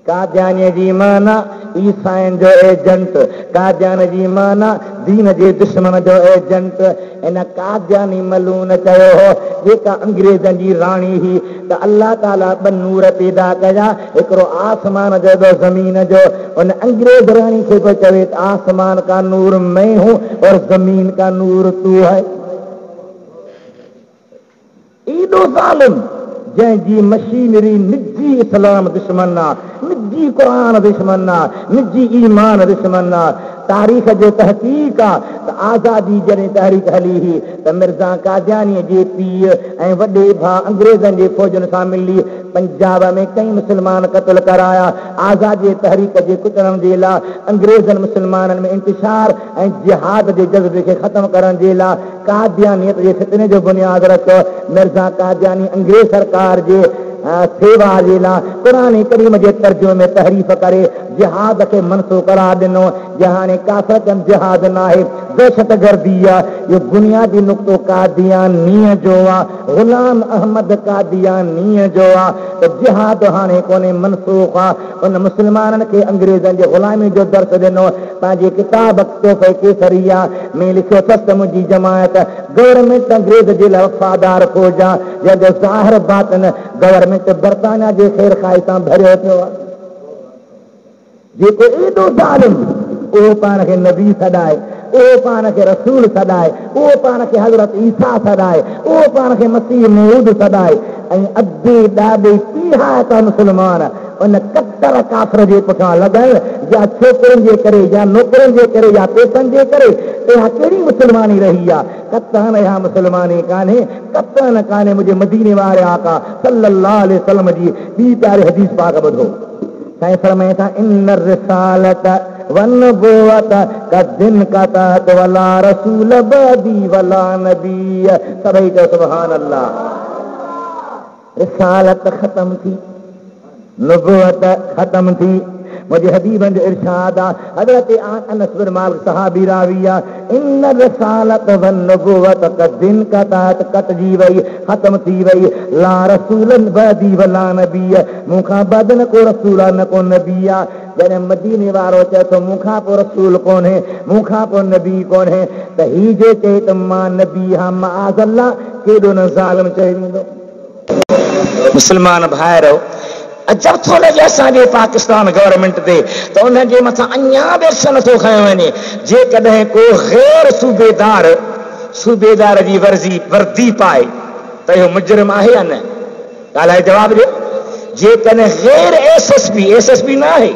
कादियानी जी माना ईसाइन जो एजेंट, कादियान जी माना दीन जे दुश्मन जो एजेंट। इन कादियानी मलून चयो हो जेका अंग्रेजन जी राणी ही त अल्लाह ताला ॿ नूर पैदा कया, हिकिड़ो आसमान जो ॿियो ज़मीन जो। उन अंग्रेज राणी खे पियो चवे त आसमान का नूर मैं हूं और जमीन का नूर तू है। एॾो ज़ालिम जंहिंजी मशीनरी निजी इस्लाम दुश्मन आहे, निजी क़ुरान दुश्मन आहे, निजी ईमान दुश्मन आहे। तारीख़ जो तहक़ीक़ आहे त आज़ादी जॾहिं तहरीक हली हुई त मिर्ज़ा कादियानी जे पीउ ऐं वॾे भाउ अंग्रेज़नि जे फ़ौजनि सां मिली पंजाब में कई मुस्लमान क़त्ल कराया। आज़ादी तहरीक जे कुचलण जे लाइ, अंग्रेज़नि मुस्लमाननि में इंतिशार ऐं जिहाद जे जज़्बे खे ख़त्म करण जे लाइ कादियानियत जे फितने जो बुनियाद रखियो। मिर्ज़ा कादियानी अंग्रेज़ सरकार जे सेवा जे लाइ क़ुरान करीम जे तर्जुमे में तहरीफ करे जिहाद खे मनसूख़ करार ॾिनो। जहाने काफ़िर जिहाद न आहे, दहशतगर्दी आहे। इहो बुनियादी नुक़्तो कादियानीअ जो आहे, ग़ुलाम अहमद कादियानीअ जो आहे त जिहाद हाणे कोन्हे, मनसूख़ आहे। उन मुस्लमाननि खे अंग्रेज़नि जे ग़ुलामी जो दर्स ॾिनो। पंहिंजी किताब तोहफ़े केसरिया में लिखियो अथसि त मुंहिंजी जमायत गवर्नमेंट अंग्रेज़ जे लाइ वफ़ादार फ़ौज आहे, जंहिंजो ज़ाहिर बातिन गवर्नमेंट बरतानिया जे ख़ैर ख़ाई सां भरियो पियो आहे। जेको एॾो ज़ालिम उहो पाण खे नबी सॾाए, उहो पाण खे रसूल सॾाए, उहो पाण खे हज़रत ईसा सॾाए, उहो पाण खे मसीह मऊद सॾाए ऐं अधे ॾाढे टीहा त मुस्लमान उन कतर काफ़िर जे पुठियां लॻल, या छोकिरनि जे करे, या नौकरनि जे करे, या पैसनि जे करे। इहा कहिड़ी मुस्लमानी रही आहे? कतन इहा मुस्लमानी कान्हे, कतन कान्हे। मुंहिंजे मदीने वारे आका सल्लल्लाहु अलैहि वसल्लम जी ॿी प्यारी हदीस पाक ॿुधो। साईं फरमाए था इन रिसालत वनुबुवत कदिन कतात वला रसूल बदी वला नबी। सभई चओ सुभान अल्लाह। रिसालत ख़त्म थी, नुबुवत ख़त्म थी। मुंहिंजे हबीबनि जो इरशाद आहे, हज़रत अनस बिन मालिक सहाबी रावी आहे, इन रिसालत वनुबुवत कदिन कतात कटजी वई, ख़त्म थी वई। ला रसूलन बदी वला नबी, मूंखां बाद न को रसूल आहे न को नबी आहे। जॾहिं मदीने वारो चए थो मूंखां पोइ रसूल कोन्हे, मूंखां पोइ नबी कोन्हे, त ही जे चए त मां नबी हा माअज़ अल्लाह, केॾो न ज़ालिम चई वेंदो। मुस्लमान भाइरो, अजब थो लॻे असांजे पाकिस्तान गवर्नमेंट ते त उनजे मथां अञा बि एक्शन नथो खयो वञे। जेकॾहिं को गैर सूबेदार जी वर्दी पाए त इहो मुजरिम आहे या न? ॻाल्हाए जवाब ॾियो। जेकॾहिं गैर एसएसपी न आहे,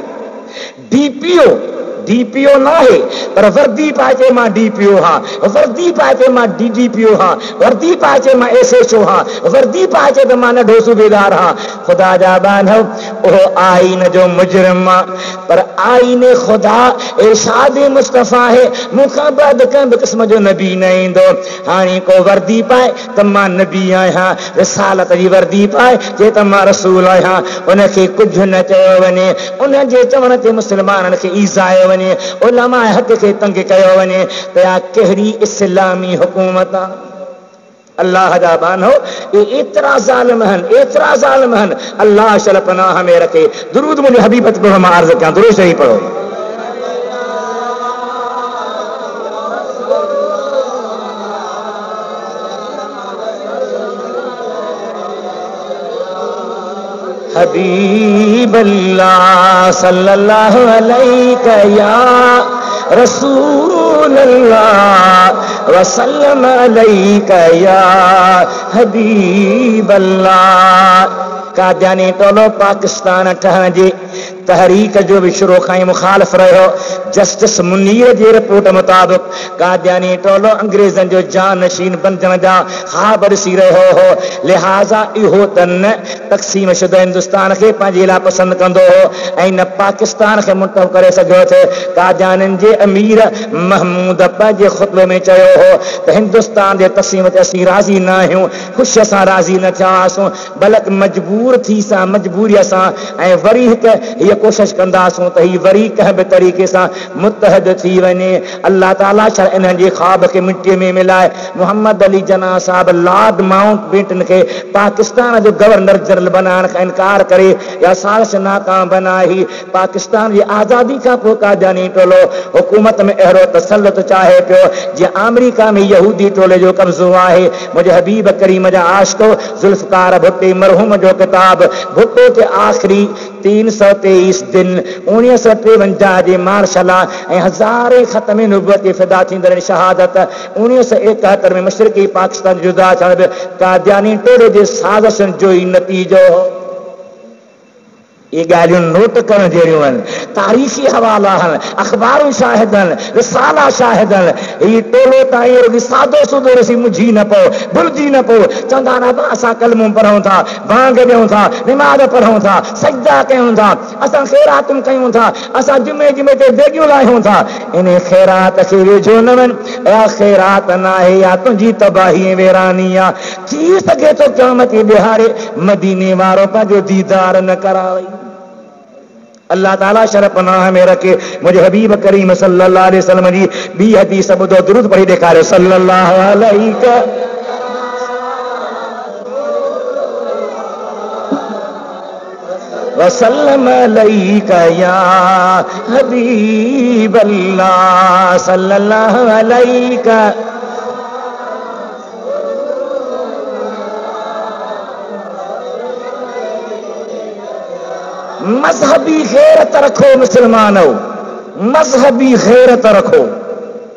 डीपीओ न आहे, पर वर्दी पाए चए मां डीपीओ हा, वर्दी पाए चए मां डीडीपीओ हा, वर्दी पाए चए मां एसएचओ हा, वर्दी पाए चए त मां नंढो सूबेदार हा। ख़ुदा जा बानव, उहो आईन जो मुजरिम आहे, पर आईन ख़ुदा इरशाद मुस्तफ़ा आहे, मूंखां बाद कंहिं बि क़िस्म जो नबी न ईंदो। हाणे को वर्दी पाए त मां नबी आहियां, रिसालत जी वर्दी पाए चए त मां रसूल आहियां, उनखे कुझु न चयो वञे। उनजे चवण ते मुस्लमाननि खे ईज़ायो वञे, उलमा हक़ खे तंग कयो वञे, त इहा कहिड़ी इस्लामी हुकूमत आहे? अल्लाह जा बानो, एतिरा ज़ालिम आहिनि। अल्लाह शल पनाह में रखे। दुरूद मुंहिंजे हबीब पे मां अर्ज़ कयां, दुरूद शरीफ़ पढ़ो। हबीब अल्लाह सल्लल्लाहु अलैहि या रसूल अल्लाह वसल्लम अलैका या हबीब अल्लाह। कादियानी टोलो पाकिस्तान ठहण जी तहरीक जो भी शुरू खां ई मुखालिफ रहियो। जस्टिस मुनीर जी रिपोर्ट मुताबिक़ कादियानी टोलो अंग्रेज़नि जो जानशीन बणजण जा ख़्वाब ॾिसी रहियो हो, लिहाज़ा इहो त न तक़सीम शुदा हिंदुस्तान खे पंहिंजे लाइ पसंदि कंदो हो ऐं न पाकिस्तान खे मुंतक़िल करे सघियो थे। कादियानियुनि जे अमीर महमूद पंहिंजे ख़ुतबे में चयो हो त हिंदुस्तान जे तक़सीम ते असीं राज़ी न आहियूं, ख़ुशीअ सां राज़ी न थिया हुआसीं, बल्कि मजबूरीअ सां ऐं वरी हिकु हीअ कोशिश कंदासूं त ही वरी कंहिं बि तरीक़े सां मुतहद थी वञे। अल्लाह ताला शर इन जे ख्वाब के मिट्टी में मिलाए मोहम्मद अली जना साहब लॉर्ड माउंटबेटन के पाकिस्तान जो गवर्नर जनरल बनाने का इनकार करे या साजिश नाकाम बनाई पाकिस्तान जी आज़ादी का पोका जानी टोलो हुकूमत में अहरो तसल्लुत चाहे पियो जे अमेरिका में यहूदी टोले जो कब्जो है मुझे हबीब करीम जा आशिको जुल्फकार भुट्टो मरहूम जो किताब भुट्टो के आखिरी 323 दिन 1953 जे मार्शला हज़ारे खत्म नबुवत के फिदा थींदड़ शहादत 1971 में मशरकी पाकिस्तान जुदा थियण कादियानी टोले जे साज़िशुनि जो ही नतीजो हो ये गालियों नोट करण जहिड़ियूं आहिनि तारीख़ी हवाला आहिनि अख़बारूं शाहिद आहिनि रिसाला शाहिद आहिनि ही टोलो ताईं सादो सुदो रसी मुझी न पओ भुलिजी न पओ चवंदा आहिनि असां कलमूं पढ़ूं था भांग ॾियूं था निमाज़ पढ़ूं था सजदा कयूं था असां ख़ैरातूं कयूं था असां जुमे जुमे ते देगियूं लाहियूं था इन ख़ैरात खे वेझो न वञ या ख़ैरात न आहे या तुंहिंजी तबाही ऐं वेरानी आहे थी सघे थो क़यामत ॾिहाड़े मदीने वारो पंहिंजो दीदार न करावई अल्लाह ताला शरफ पनाह में रखे मुझे हबीब करीम सल्लल्लाहु अलैहि वसल्लम जी बी हदीस ॿुधो दुरूद पढ़ी ॾेखारियो सल्लल्लाहु अलैहि वसल्लम अलैका या हबीब अल्लाह सल्लल्लाहु अलैका मजहबी गैरत रखो मुसलमानो मजहबी गैरत रखो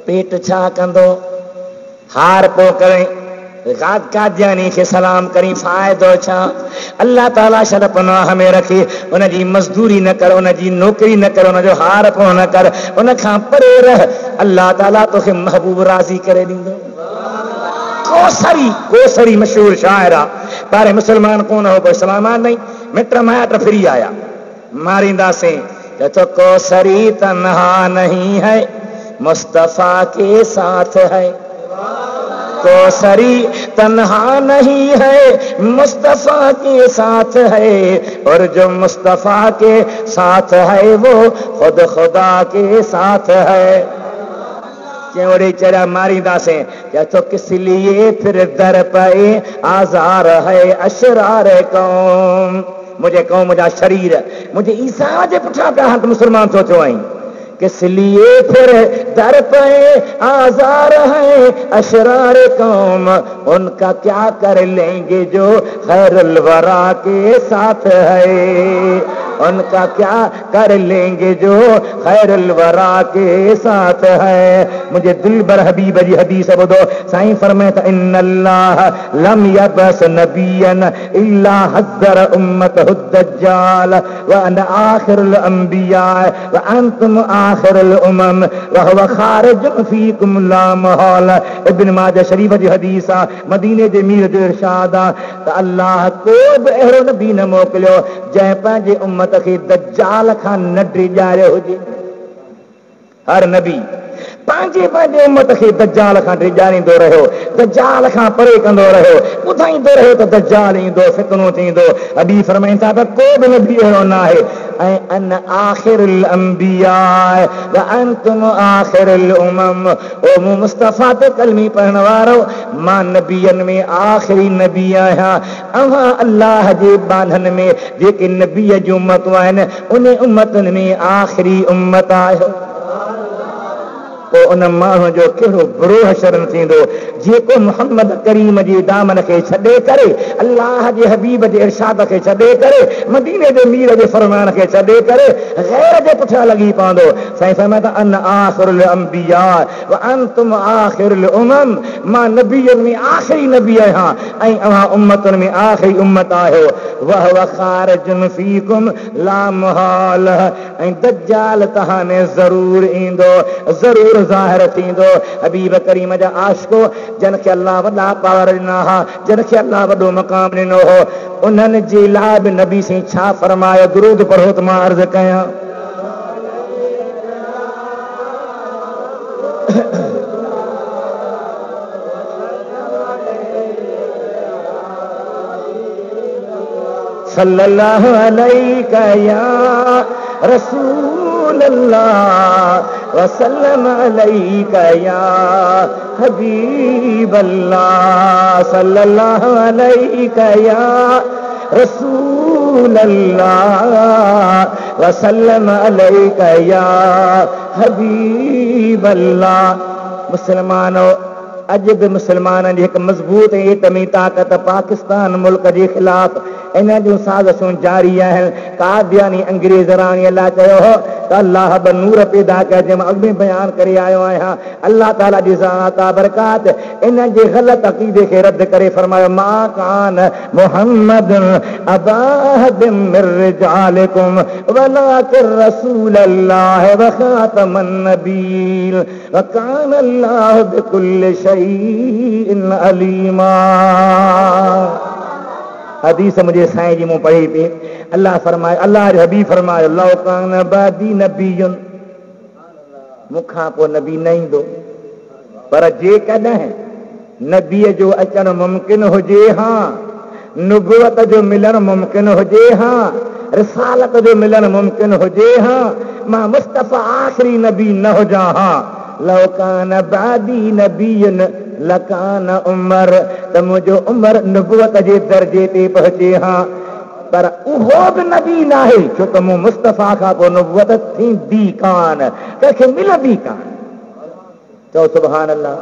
पेट छा कंदो हार पो करे कादियानी के सलाम करी फायदो छा अल्लाह ताला शर पनाह में रखे उन जी मजदूरी न कर उन जी नौकरी न कर उन जो हार पो न कर उन खां परे रह अल्लाह ताला तोखे महबूब राज़ी करे ॾींदो कोसरी मशहूर शायर आहे तारे मुसलमान कोन हो कोई सलामान नहीं मिट माइट फिरी आया मारिंदा से तो कोसरी तन्हा नहीं है मुस्तफा के साथ है कोसरी तन्हा नहीं है मुस्तफा के साथ है और जो मुस्तफा के साथ है वो खुद खुदा के साथ है क्यों चरा मारीदा से तो किस लिए फिर दर पे आजार है अशरार कौम मुझे कौम मुझा शरीर मुझे ईसा जे पुठा पिया हट मुसलमान सोचो आई किस लिए फिर दर पे आजार है अशरार कौम उनका क्या कर लेंगे जो खैरुल वरा के साथ है उनका क्या कर लेंगे जो खैरुल वरा के साथ है मुझे दिल बर हबीब जी हदीस ॿुधो साईं फरमाए इन्नल्लाह लम यबस नबियन इल्ला हज़र उम्मतहु दज्जाल व अना आखिरुल अंबिया व अंतुम आखिरुल उमम व हुव खारिजुन फीकुम ला महल इब्न माजा शरीफ जी हदीस मदीने जे मीर जो इरशाद त अल्लाह को बि अहिड़ो नबी न मोकिलियो जंहिं पंहिंजे उम्मत खे दज्जाल खां न डिॼारियो हुजे हर नबी पंहिंजे पंहिंजे उम्मत खे दज्जाल खां डिॼारींदो रहियो दज्जाल खां परे कंदो रहियो ॿुधाईंदो रहियो त दज्जाल ईंदो फितनो थींदो अबी फरमाइनि था त को बि नबी अहिड़ो न आहे ऐं अन आखिरुल अंबिया व अंतुम आखिरुल उमम ओ मुस्तफा ते कलमी पढ़ण वारो मां नबियनि में आखिरी नबी आहियां अव्हां अल्लाह जे बांधन में जेके नबीअ जूं उम्मतूं आहिनि उन उम्मतुनि में आखिरी उम्मत आहियो उन माण्हू जो कहिड़ो बुरो हशर थींदो जेको मोहम्मद करीम जे दामन खे छॾे करे अल्लाह जे हबीब जे इरशाद खे छॾे करे मदीने जे मीर जे फरमान खे छॾे करे गैर जे पुठियां लॻी पवंदो साईं फरमाए त अन आखिरुल अंबिया व अंतुम आखिरुल उमम मां नबीअनि में आख़िरी नबी आहियां ऐं अव्हां उम्मतुनि में आख़िरी उम्मत आहियो वह खारिजुन फीकुम ला मुहाल ऐं दज्जाल तव्हां में ज़रूर ईंदो ज़रूर ज़ाहिर थींदो हबीब करीम जा आशिको जन खे अल्लाह वॾा पावर ॾिना हा जन खे अल्लाह वॾो मक़ाम ॾिनो हो उन्हनि जे लाइ बि नबी साईं छा फरमायो दुरूद पढ़ो त मां अर्ज़ कयां सल्लल्लाहु अलैका या रसूल अल्लाह वसल्लम अलैका या हबीब अल्लाह सल्लल्लाहु अलैका या रसूल अल्लाह वसल्लम अलैका या हबीब अल्लाह। मुसलमानों, अज भी मुसलमाननि जी हिकु मज़बूत ऐं एतमी ताक़त पाकिस्तान मुल्क जे ख़िलाफ़ इन जूं साज़िशूं जारी आहिनि। कादियानी अंग्रेज़ राणी अलाह चयो हो त अल्लाह ब नूर पैदा कया, जंहिं मां अॻु में बयानु करे आयो आहियां। अल्लाह ताला जी ज़ात बरकात इन जे ग़लत अक़ीदे खे रद्द करे फरमायो मा कान मुहम्मदुन अबा अहदिम मिर रिजालिकुम वलाकिन रसूलल्लाह व खातमन नबीय्यीन व कान अल्लाह बिकुल्लि शैइन अलीमा। हदीस मुझे साईं जी मूं पढ़ी पई। अल्लाह फरमाए, अल्लाह जो हबीब फरमायो लौ कान बादी नबीयुन, मूंखां पोइ नबी न ईंदो, पर जेकॾहिं नबीअ जो अचणु मुमकिन हुजे हा, नुबुवत जो मिलणु मुमकिन हुजे हा, रिसालत जो मिलणु मुमकिन हुजे हा, मां मुस्तफ़ा आख़िरी नबी न हुजां हा। लौ कान बादी नबीयुन लकान उमर, त मुंहिंजो उमर नुबुवत जे दर्जे ते पहुचे हा, पर उहो बि नबी न आहे, छो त मूं मुस्तफ़ा खां पोइ नुबुवत थींदी कान, कंहिंखे मिलंदी कान। चओ सुभान अल्लाह।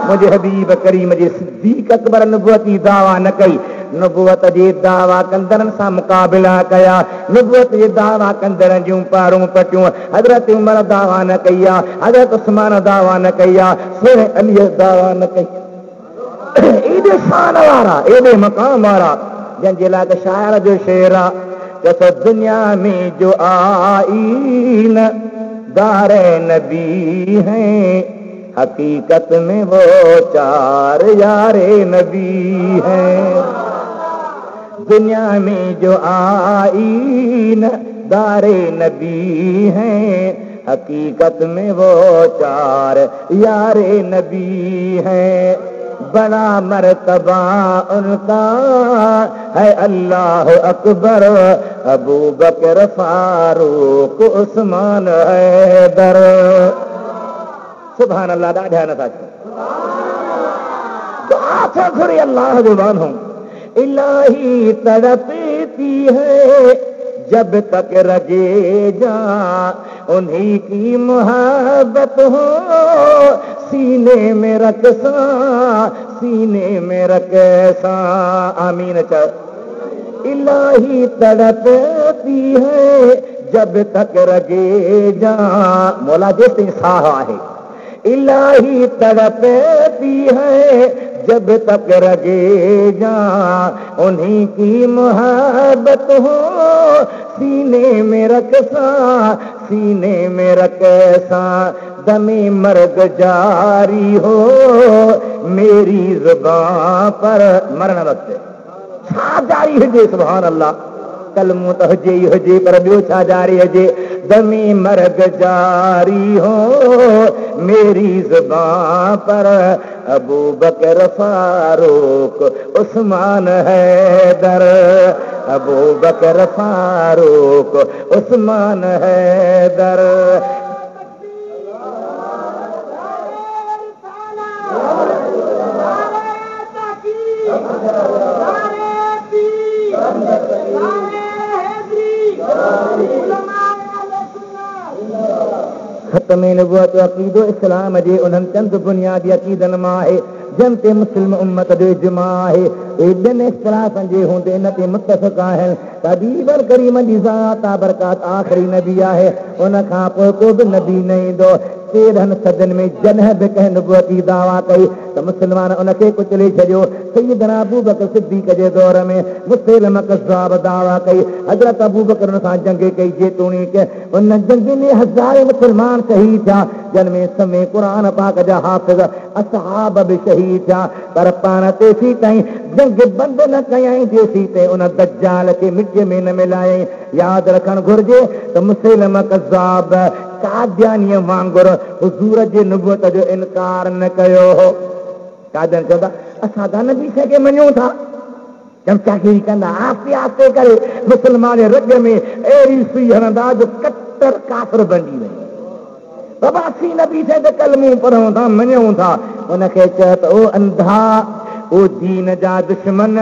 मुंहिंजे हबीब करीम जे सिद्दीक़ अकबर नुबुवती दावा न कई, नुबुवत जे दावा कंदड़नि सां मुक़ाबिला कया, नुबुवत जे दावा कंदड़नि जूं पारूं पटियूं। हज़रत उमर दावा न कई आहे, हज़रत उस्मान दावा न कई आहे, शेर अली दावा न कई। एॾे शान वारा, एॾे मक़ाम वारा, जंहिंजे लाइ शाइर जो शेर आहे त दुनिया में जो आईन दारे नबी हैं, हकीकत में वो चार यारे नबी हैं। दुनिया में जो आईन दारे नबी हैं, हकीकत में वो चार यारे नबी हैं। बड़ा मर्तबा उनका है अल्लाह अकबर, अबू बकर फारूक उस्मान हैदर। सुभान अल्लाह। ॾाढा नथा दुआ घुरे अल्लाह जो मानो। इलाही तड़पती है जब तक रगे जा, उन्हीं की मोहब्बत हो सीने में रखसा, सीने में रखसा। आमीन। इलाही तड़पती है जब तक रगे जा, मौला जेसिताईं साह आहे। इलाही तड़पती है जब तक रगे जा, उन्हीं की मोहब्बत हो सीने में रखसा, सीने में रखसा। दमे मर्ग जारी हो मेरी जुबान पर, मरण वक्त छा जारी हुजे? सुभान अल्लाह। कलमो त हुजे ई हुजे, पर ॿियो छा जारी हुजे? दमी मर्ग जारी हो मेरी जुबान पर, अबू बकर फारूक उस्मान हैदर, अबू बकर फारूक उस्मान हैदर। खत्म नबुवत अक़ीदो इस्लाम जे उन्हनि चंद बुनियादी अक़ीदनि मां आहे जिन ते मुस्लिम उम्मत जो इज्मा आहे। ॿिनि इख़्तिलाफ़नि जे हूंदे इन ते मुतफ़िक़ आहिनि त हबीबुल करीम जी ज़ात बरकात आख़िरी नबी आहे, उन खां पोइ को बि नबी न ईंदो। 13 सदियुनि में जॾहिं बि कंहिं नुबुवती दावा कई त मुस्लमान उनखे कुचले छॾियो। सैयदना अबू बकर सिद्दीक़ जे दौर में मुसैलमा कज़्ज़ाब दावा कई, हज़रत अबू बकर उन सां जंग कई, जेतोणीकि उन जंग में हज़ारे मुस्लमान शहीद थिया, जिन में समय क़ुरान पाक जा हाफ़िज़ असहाब बि शहीद थिया। पर पाण तेसीं ताईं जंग बंद न कयईं जेसीं ताईं उन दज्जाल खे मिटीअ में न मिलायईं। यादि रखणु घुर्जे त मुसैलमा कज़्ज़ाब कादियानीअ वांगुरु हुज़ूर जे नुबुवत जो इनकार न कयो हो। कादियानी चवंदा असां त नबी शइ खे मञूं था, चमचागिरी कंदा, आस्ते आस्ते करे मुस्लमान रग में अहिड़ी सुई हणंदा जो कट कट्टर काफ़िर बणिजी वई। प्रवासी नबी से कलमूं पढ़ूं था मञूं था उनखे चयो त ओ अंधा ओ दीन जा दुश्मन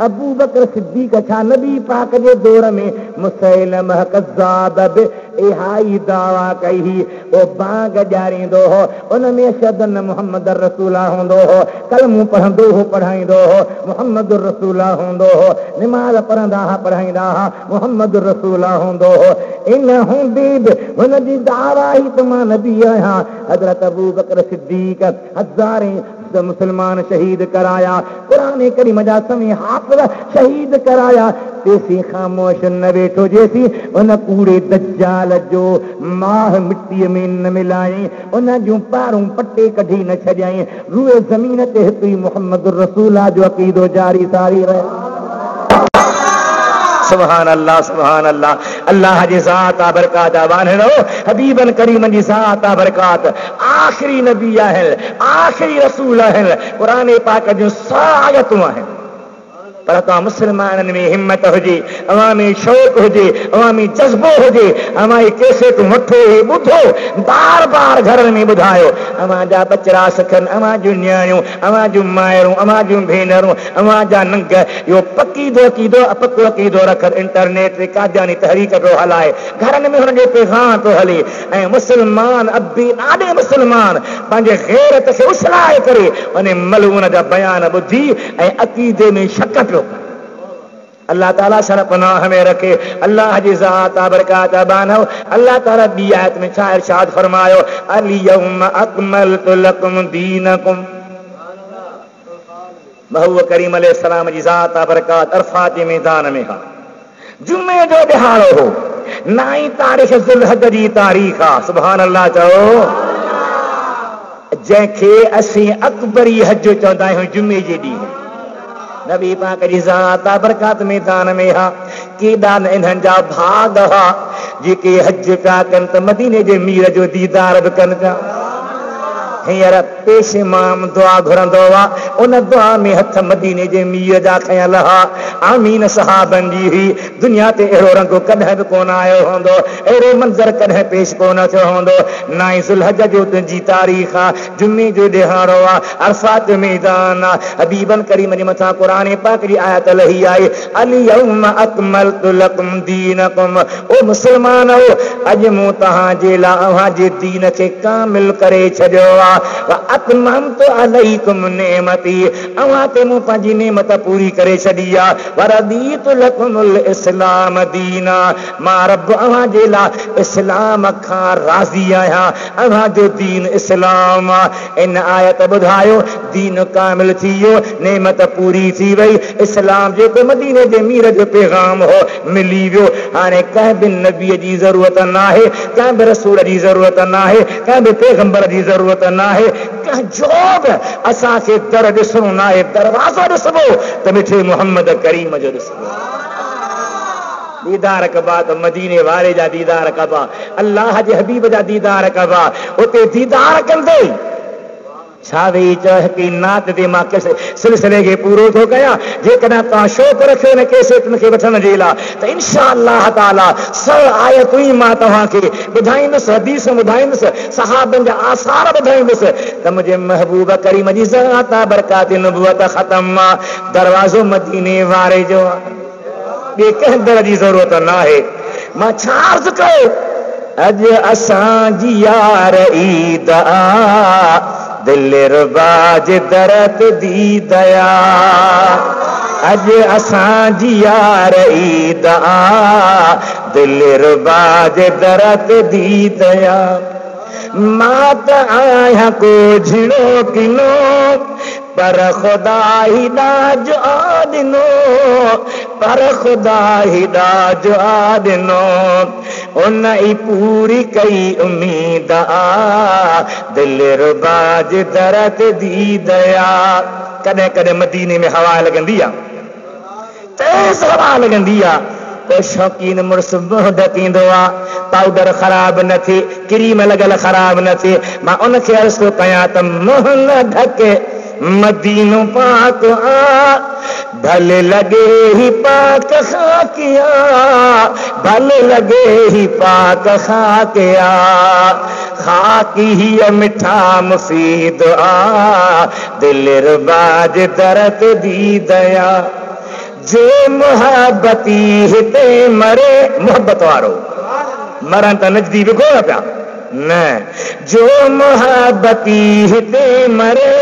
अबू बकर सिद्दीक छा नबी पाक जे दौर में मुसैलमह कज़्ज़ाब बि इहाई दावा कई ओ बाग ॼाणींदो हो उनमें अशहदु अन्न मुहम्मद रसूला हूंदो हो कलमूं पढ़ंदो हो पढ़ाईंदो हो मुहम्मद रसूला हूंदो हो निमाज़ पढ़ंदा हा पढ़ाईंदा हा मुहम्मद रसूला हूंदो हो इन हूंदी बि हुनजी दावा ई त मां नबी आहियां। हज़रत अबू बकर सिद्दीक हज़ारे मुसलमान शहीद कराया कुरान करीम जा समी हाफ़िज़ शहीद कराया तेसी ख़ामोश न वेठो जेसी उन कूड़े दज्जाल जो माह मिट्टीअ में न मिलायई उन जूं पारूं पटे कढी न छॾियई रूए ज़मीन ते हिकु ई मुहम्मद रसूला जो अक़ीदो जारी सारी रहे। सुभान अल्लाह सुभान अल्लाह अल्लाह जी ज़ात बरकात वानो हबीबन करीम जी ज़ात बरकात आखिरी नबी आहिनि आखिरी रसूल आहिनि क़ुरान पाक जूं आयतूं आहिनि पर तव्हां मुस्लमाननि में हिम्मत हुजे अवां में शौक़ हुजे अवां में जज़्बो हुजे अवां जी कैसेटूं वठो ॿुधो बार बार घरनि में ॿुधायो अवां जा बचड़ा सिखनि अवां जूं नियाणियूं अवां जूं माइरूं अवां जूं भेनरूं अवां जा नंग इहो पको अक़ीदो रखनि इंटरनेट ते कादियानी तहरीक थो हलाए घरनि में हुननि जो पैगाम थो हले ऐं मुस्लमान अबी ॾाढे मुस्लमान पंहिंजे ग़ैरत खे उछलाए करे उन मलून जा बयान ॿुधी ऐं अक़ीदे में शक पियो अल्लाह ताला शर पनाह में रखे। अल्लाह जी ज़ात बरकात बानो अल्लाह ताला ॿी आयत में छा इरशाद फरमायो अल-यौम अकमलतु लकुम दीनकुम महबूब करीम अलैहिस्सलाम जी ज़ात बरकात अरफात जे मैदान में हा जुमे जो ॾिहाड़ो हो 9 तारीख़ ज़ुल्हज जी तारीख़ आहे सुभान अल्लाह चओ जंहिंखे असीं अकबरी हज चवंदा आहियूं जुमे जे ॾींहुं नबी पाक जी ज़ात बरकात मैदान में हा केॾा न इन्हनि जा भाग हा जेके हज पिया कनि त मदीने जे मीर जो दीदार बि कनि पिया। हींअर पेश इमाम दुआ घुरंदो आहे उन दुआ में हथ मदीने जे मीर जा खयल हा आमीन सहाबनि जी हुई दुनिया ते अहिड़ो रंग कॾहिं बि कोन आयो हूंदो अहिड़ो मंज़र कॾहिं पेश कोन थियो हूंदो 9 ज़ुल्हज जो तुंहिंजी तारीख़ आहे जुमे जो ॾिहाड़ो आहे अरफात मैदान आहे हबीबन करीम जे मथां क़ुरान पाक जी आयत लही आहे अल-यौम अकमलतु लकुम दीनकुम ओ मुस्लमानो अॼु मूं तव्हांजे लाइ अव्हांजे दीन खे कामिल करे छॾियो आहे अतममतु अलैकुम नेमती अव्हां ते मूं पंहिंजी नेमत पूरी करे छॾी आहे वरदीतु लकुमुल इस्लाम दीना मां रब अव्हांजे लाइ इस्लाम खां राज़ी आहियां अव्हांजो दीन इस्लाम आहे। इन आयत ॿुधायो दीन कामिल थी वियो नेमत पूरी थी वई इस्लाम जेको मदीने जे मीर जो पैगाम हो मिली वियो हाणे कंहिं बि नबीअ जी ज़रूरत न आहे कंहिं बि रसूल जी ज़रूरत न आहे कंहिं बि पैगंबर जी ज़रूरत न आहे कंहिंजो बि असांखे दर ॾिसणो न आहे दरवाज़ो ॾिसबो त मिठे मुहम्मद करीम जो ॾिसबो दीदार कबा त मदीने वारे जा दीदार कबा अल्लाह जे हबीब जा दीदार कबा उते दीदार कंदे छा वेही चयो हिकु नात ते मां सिलसिले खे पूरो थो कयां जेकॾहिं तव्हां शौक़ु रखियो न कैसेटुनि खे वठण जे लाइ त इंशा अल्लाह ताला सर आयतूं ई मां तव्हांखे ॿुधाईंदुसि हदीस ॿुधाईंदुसि सहाबनि जा आसार ॿुधाईंदुसि त मुंहिंजे महबूब करीम जी ज़ात बरकात नबुवत ख़तम आहे दरवाज़ो मदीने वारे जो आहे ॿिए कंहिं दर जी ज़रूरत न आहे। मां छा अर्ज़ु कयो अॼु असांजी यार ईद दिलरबाज दरत दी दया अॼु असांजी यार ईद दिलरबाज दरत दी दया मां त आहियां को झिड़ो किनो पर खुदा ही ॾाज ॾिनो पर खुदा ही ॾाज ॾिनो उन ई पूरी कई उम्मीद दिलरबाज दरत दी दया। कॾहिं कॾहिं मदीने में हवा लॻंदी आहे तेज़ हवा लॻंदी आहे तो शौक़ीन मुड़ुस मुंहुं ढकींदो आहे पाउडर ख़राब न थिए क्रीम लॻल ख़राब न थिए मां उनखे अर्ज़ु थो कयां त मुंहुं न ढके मदीनो पाक भले लगे ही पाक खाकिया भल लगे ही पाक खाकिया खाकी ही मिठा मुफीद आ दिल रुबाज दर्द दी दया जे मोहब्बती हिते मरे मोहब्बत वारो मरण त नजदी भी कोन पिया न जो मोहब्बती हिते मरे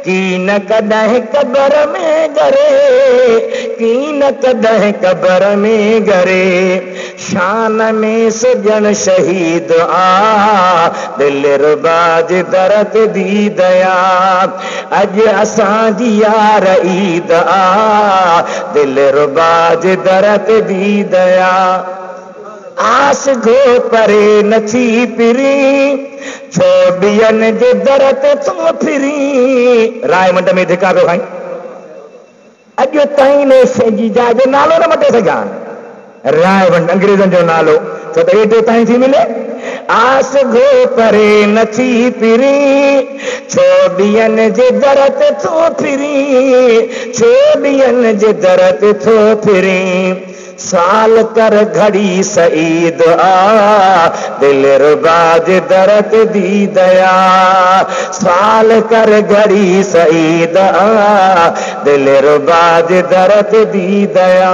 की न कदह कबर में गरे की न कदह कबर में गरे शान में सजन शहीद आ दिल रुबाज दर्द दी दया अज असांजी यार ईद आ दिल रुबाज दर्द दी दया आस घो परे नथी पिरी छो ॿियन जे दर ते तूं फिरी राय मंड में धिका पियो खाई अॼु ताईं ने संजीजा जो नालो न मटे सघां राय मंड अंग्रेज़नि जो नालो छो त एॾो ताईं थी मिले आस घो परे नथी पिरी छो ॿियन जे दर ते तूं फिरी छो ॿियन जे दर ते तूं फिरी साल कर घड़ी सईद आ दिल रुबाज दर्द दी दया साल कर घड़ी सईद आ दिल रुबाज दर्द दी दया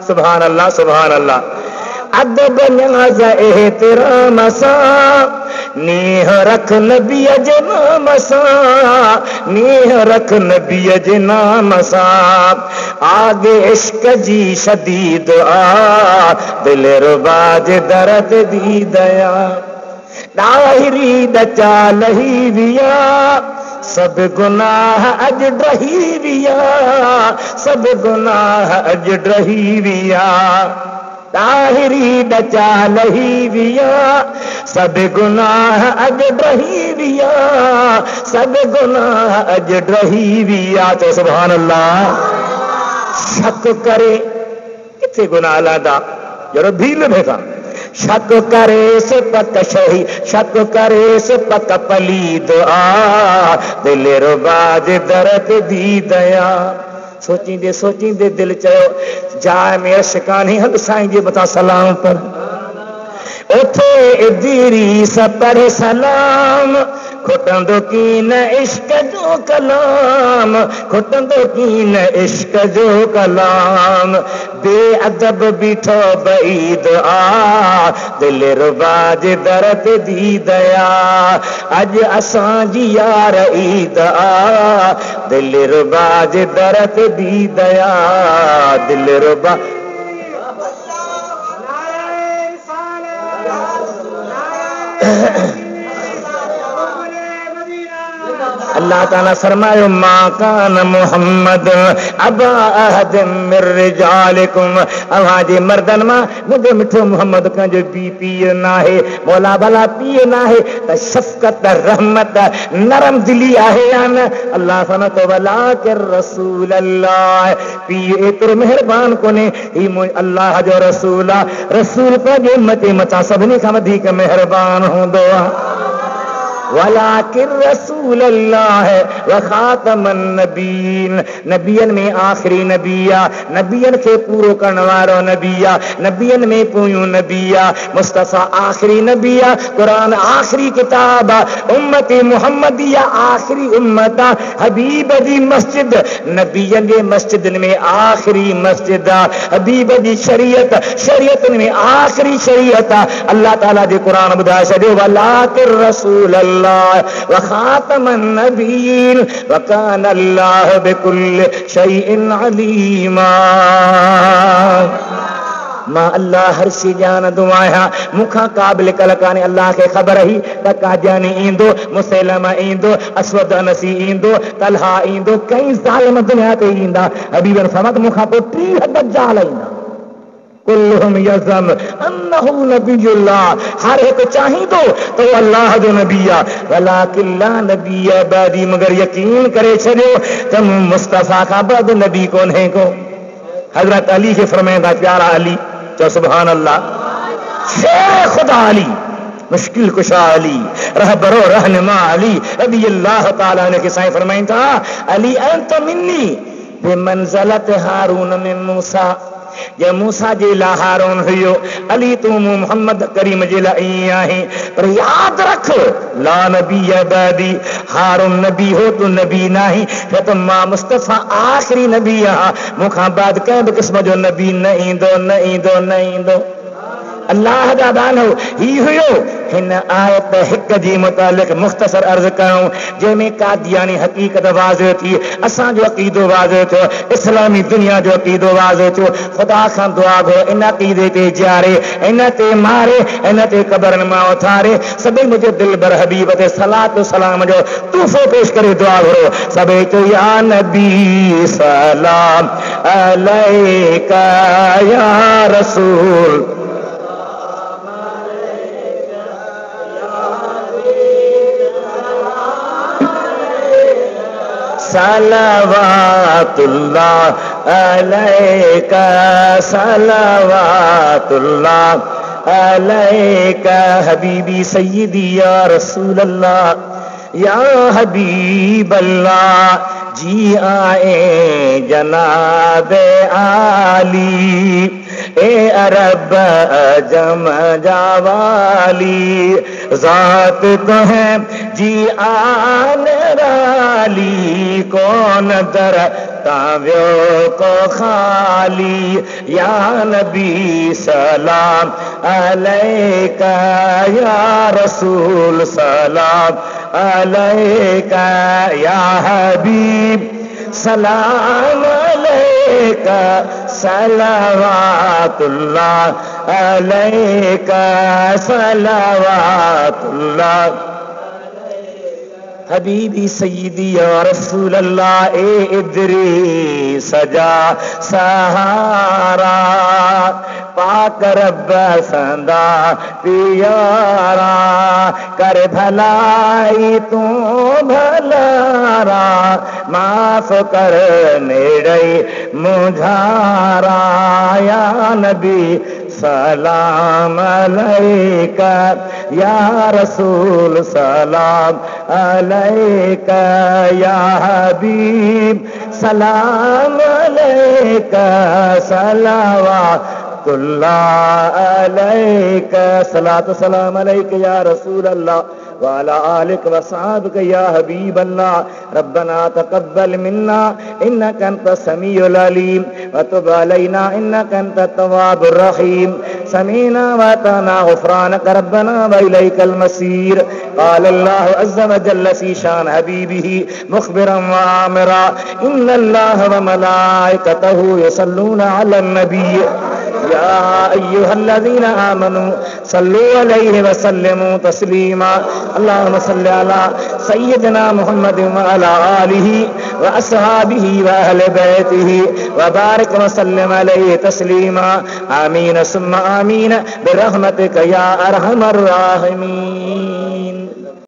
सुभान अल्लाह सुभान अल्लाह अदब न्याज़ एहतराम सां नीह रख नबीअ जे नाम सां नीह रख नबीअ जे नाम सां आगे इश्क जी शदीद आ दिल रुबाज दर्द दी दया डाहिरी दचा लही विया सब गुनाह अज ड्रही विया सब गुनाह अज ड्रही विया ताहिरी डचा लही विया सब गुनाह अज ड्रही विया सब गुनाह अज ड्रही विया तो सुभान अल्लाह शक करे किथे गुनाह लादा जरो भील भेगा शक करे से पक शही शक करे से पक पलीद आ दिल रुबाज दर्द दी दया सोचींदे दिल चयो जाए में अशकानी हद साईं जे मथा सलाम पर उथे दीरी सा पढ़े सलाम खुटंदो की न इश्क जो कलाम खुटंदो की न इश्क जो कलाम बेअदब बीठो बईद आ दिल रुबाज दर्द दी दया अज असांजी यार ईद आ दिल रुबाज दर्द दी दया दिल रुबा अल्लाह ताला फरमायो मा कान मुहम्मद अबा अहद मिर रिजालिकुम अवाजे मर्दन मा मुझे मिठो मुहम्मद कंजो बी पीर नाहे मौला भला पीर नाहे त शफकत रहमत नरम दिली आहे या न अल्लाह फरमातो वला के रसूल अल्लाह पीर एतिरो मेहरबान कोने ही अल्लाह जो रसूल आहे रसूल पंहिंजे उम्मत मथां सभिनी खां वधीक मेहरबान हूंदो आहे वलाकिन रसूल अल्लाह व खातमन नबीन नबियन में आखिरी नबिया नबियन के पूरो करने वालो नबिया नबियन में पोयूं नबिया मुस्तफा आखिरी नबिया कुरान आखिरी किताब उम्मती मुहम्मदिया आखिरी उम्मत हबीब जी मस्जिद नबियन जे मस्जिदन में आखिरी मस्जिद हबीब जी शरीयत में आखिरी शरीयत अल्लाह ताला जे कुरान बुधाए छॾियो वलाकिन रसूल व खातमन नबीन व कान अल्लाह बिकुल्लि शैइन अलीमा मां अल्लाह हर शइ ॼाणंदो आहियां मूंखां क़ाबिल कलकाने अल्लाह खे ख़बर ही त कादियानी ईंदो मुसैलमा ईंदो असवद अनसी ईंदो तलहा ईंदो कई ज़ालिम दुनिया ते ईंदा हबीबन फरमात मूंखां पोइ 30 दज्जाल ईंदा कुल्लुहुम यज़म अन्नहु नबियुल्लाह हर एक चाहींदो तो अल्लाह जो नबी आहे वलाकिन ला नबी बादी मगर यकीन करे छॾियो त मुस्तफा खां बाद नबी कोन्हे को हजरत अली खे फरमाईंदा प्यारा अली चओ सुभान अल्लाह शेर खुदा अली मुश्किल कुशा अली रहबरो रहनुमा अली रज़ी अल्लाह ताला ने के साईं फरमाईंदा अली अंत मिन्नी बिमंज़लत हारून मिन मूसा जे मूसा जे ला हारून हुयो, अली तू मोहम्मद करीम जे ला आई, पर याद रख ला नबी अबादी, हारून नबी हो तू नबी नहीं, फिर तो मां मुस्तफा आखिरी नबी आ, मुखा बाद कंहिं बि क़िस्म जो नबी न ईंदो न ईंदो न ईंदो। अल्लाह दा दानो ही हुयो। हिन आयत हिक जी मुतालिक मुख्तसर अर्ज करूं, जंहिंमें कादियानी हकीकत वाज़े थी, असांजो अक़ीदो वाज़े थियो, इस्लामी दुनिया जो अक़ीदो वाज़े थियो। ख़ुदा खां दुआ घुरो इन अक़ीदे ते जारे, इन ते मारे, इन ते क़बरनि मां उथारे। सभई मुंहिंजे दिलबर हबीब ते सलात सलाम जो तूफ़ो पेश करे दुआ घुरो। सभई चयो या नबी सलाम अलैका या रसूल सलावातुल्लाह अलैका सलावातुल्लाह अलैका हबीबी सय्यदी या रसूल अल्लाह या हबीब अल्लाह। जी आए जनाबे आली ए अरब अजम जावाली, जात तो है जी आन राली, कौन दर ताव्यो को खाली। या नबी सलाम अलैका या रसूल सलाम अलैका या हबीब सलाम अलैका सलावातुल्लाह अलैका सलावातुल्लाह। हबीबी सय्यदी या रसूल अल्लाह ए इदरी सजा सहारा, पाक रब संदा पियारा, कर भलाई तू भलारा, माफ कर नेड़े मुझारा। या नबी सलाम अलैका या रसूल सलाम अलैका या हबीब सलाम अलैका सलावातुल्लाह अलैका। सलातु सलाम अलैका या रसूल अल्लाह वाला आलिक वसाबिक या हबीब अल्लाह। रब्बना तकब्बल मिन्ना इन्नका अंतस समीउल अलीम व तुब अलैना इन्नका अंतत तव्वाबुर रहीम। समीना व अताना गुफरानक रब्बना व इलैकल मसीर। क़ाल अल्लाहु अज़्ज़ व जल्ल फ़ी शान हबीबिही मुख़बिरन व आमिरा इन्नल्लाह व मलाइकतहु युसल्लूना अलन नबी या अय्युहल्लज़ीना आमनू सल्लू अलैहि व सल्लिमू तस्लीमा। अल्लाहुम्मा सल्लि अला सय्यिदिना मुहम्मद व अला आलिहि व अस्हाबिहि व अहलि बैतिहि व बारिक व सल्लिम अलैहि तस्लीमा। आमीन सुम्मा आमीन बिरहमतिक या अरहमर राहिमीन।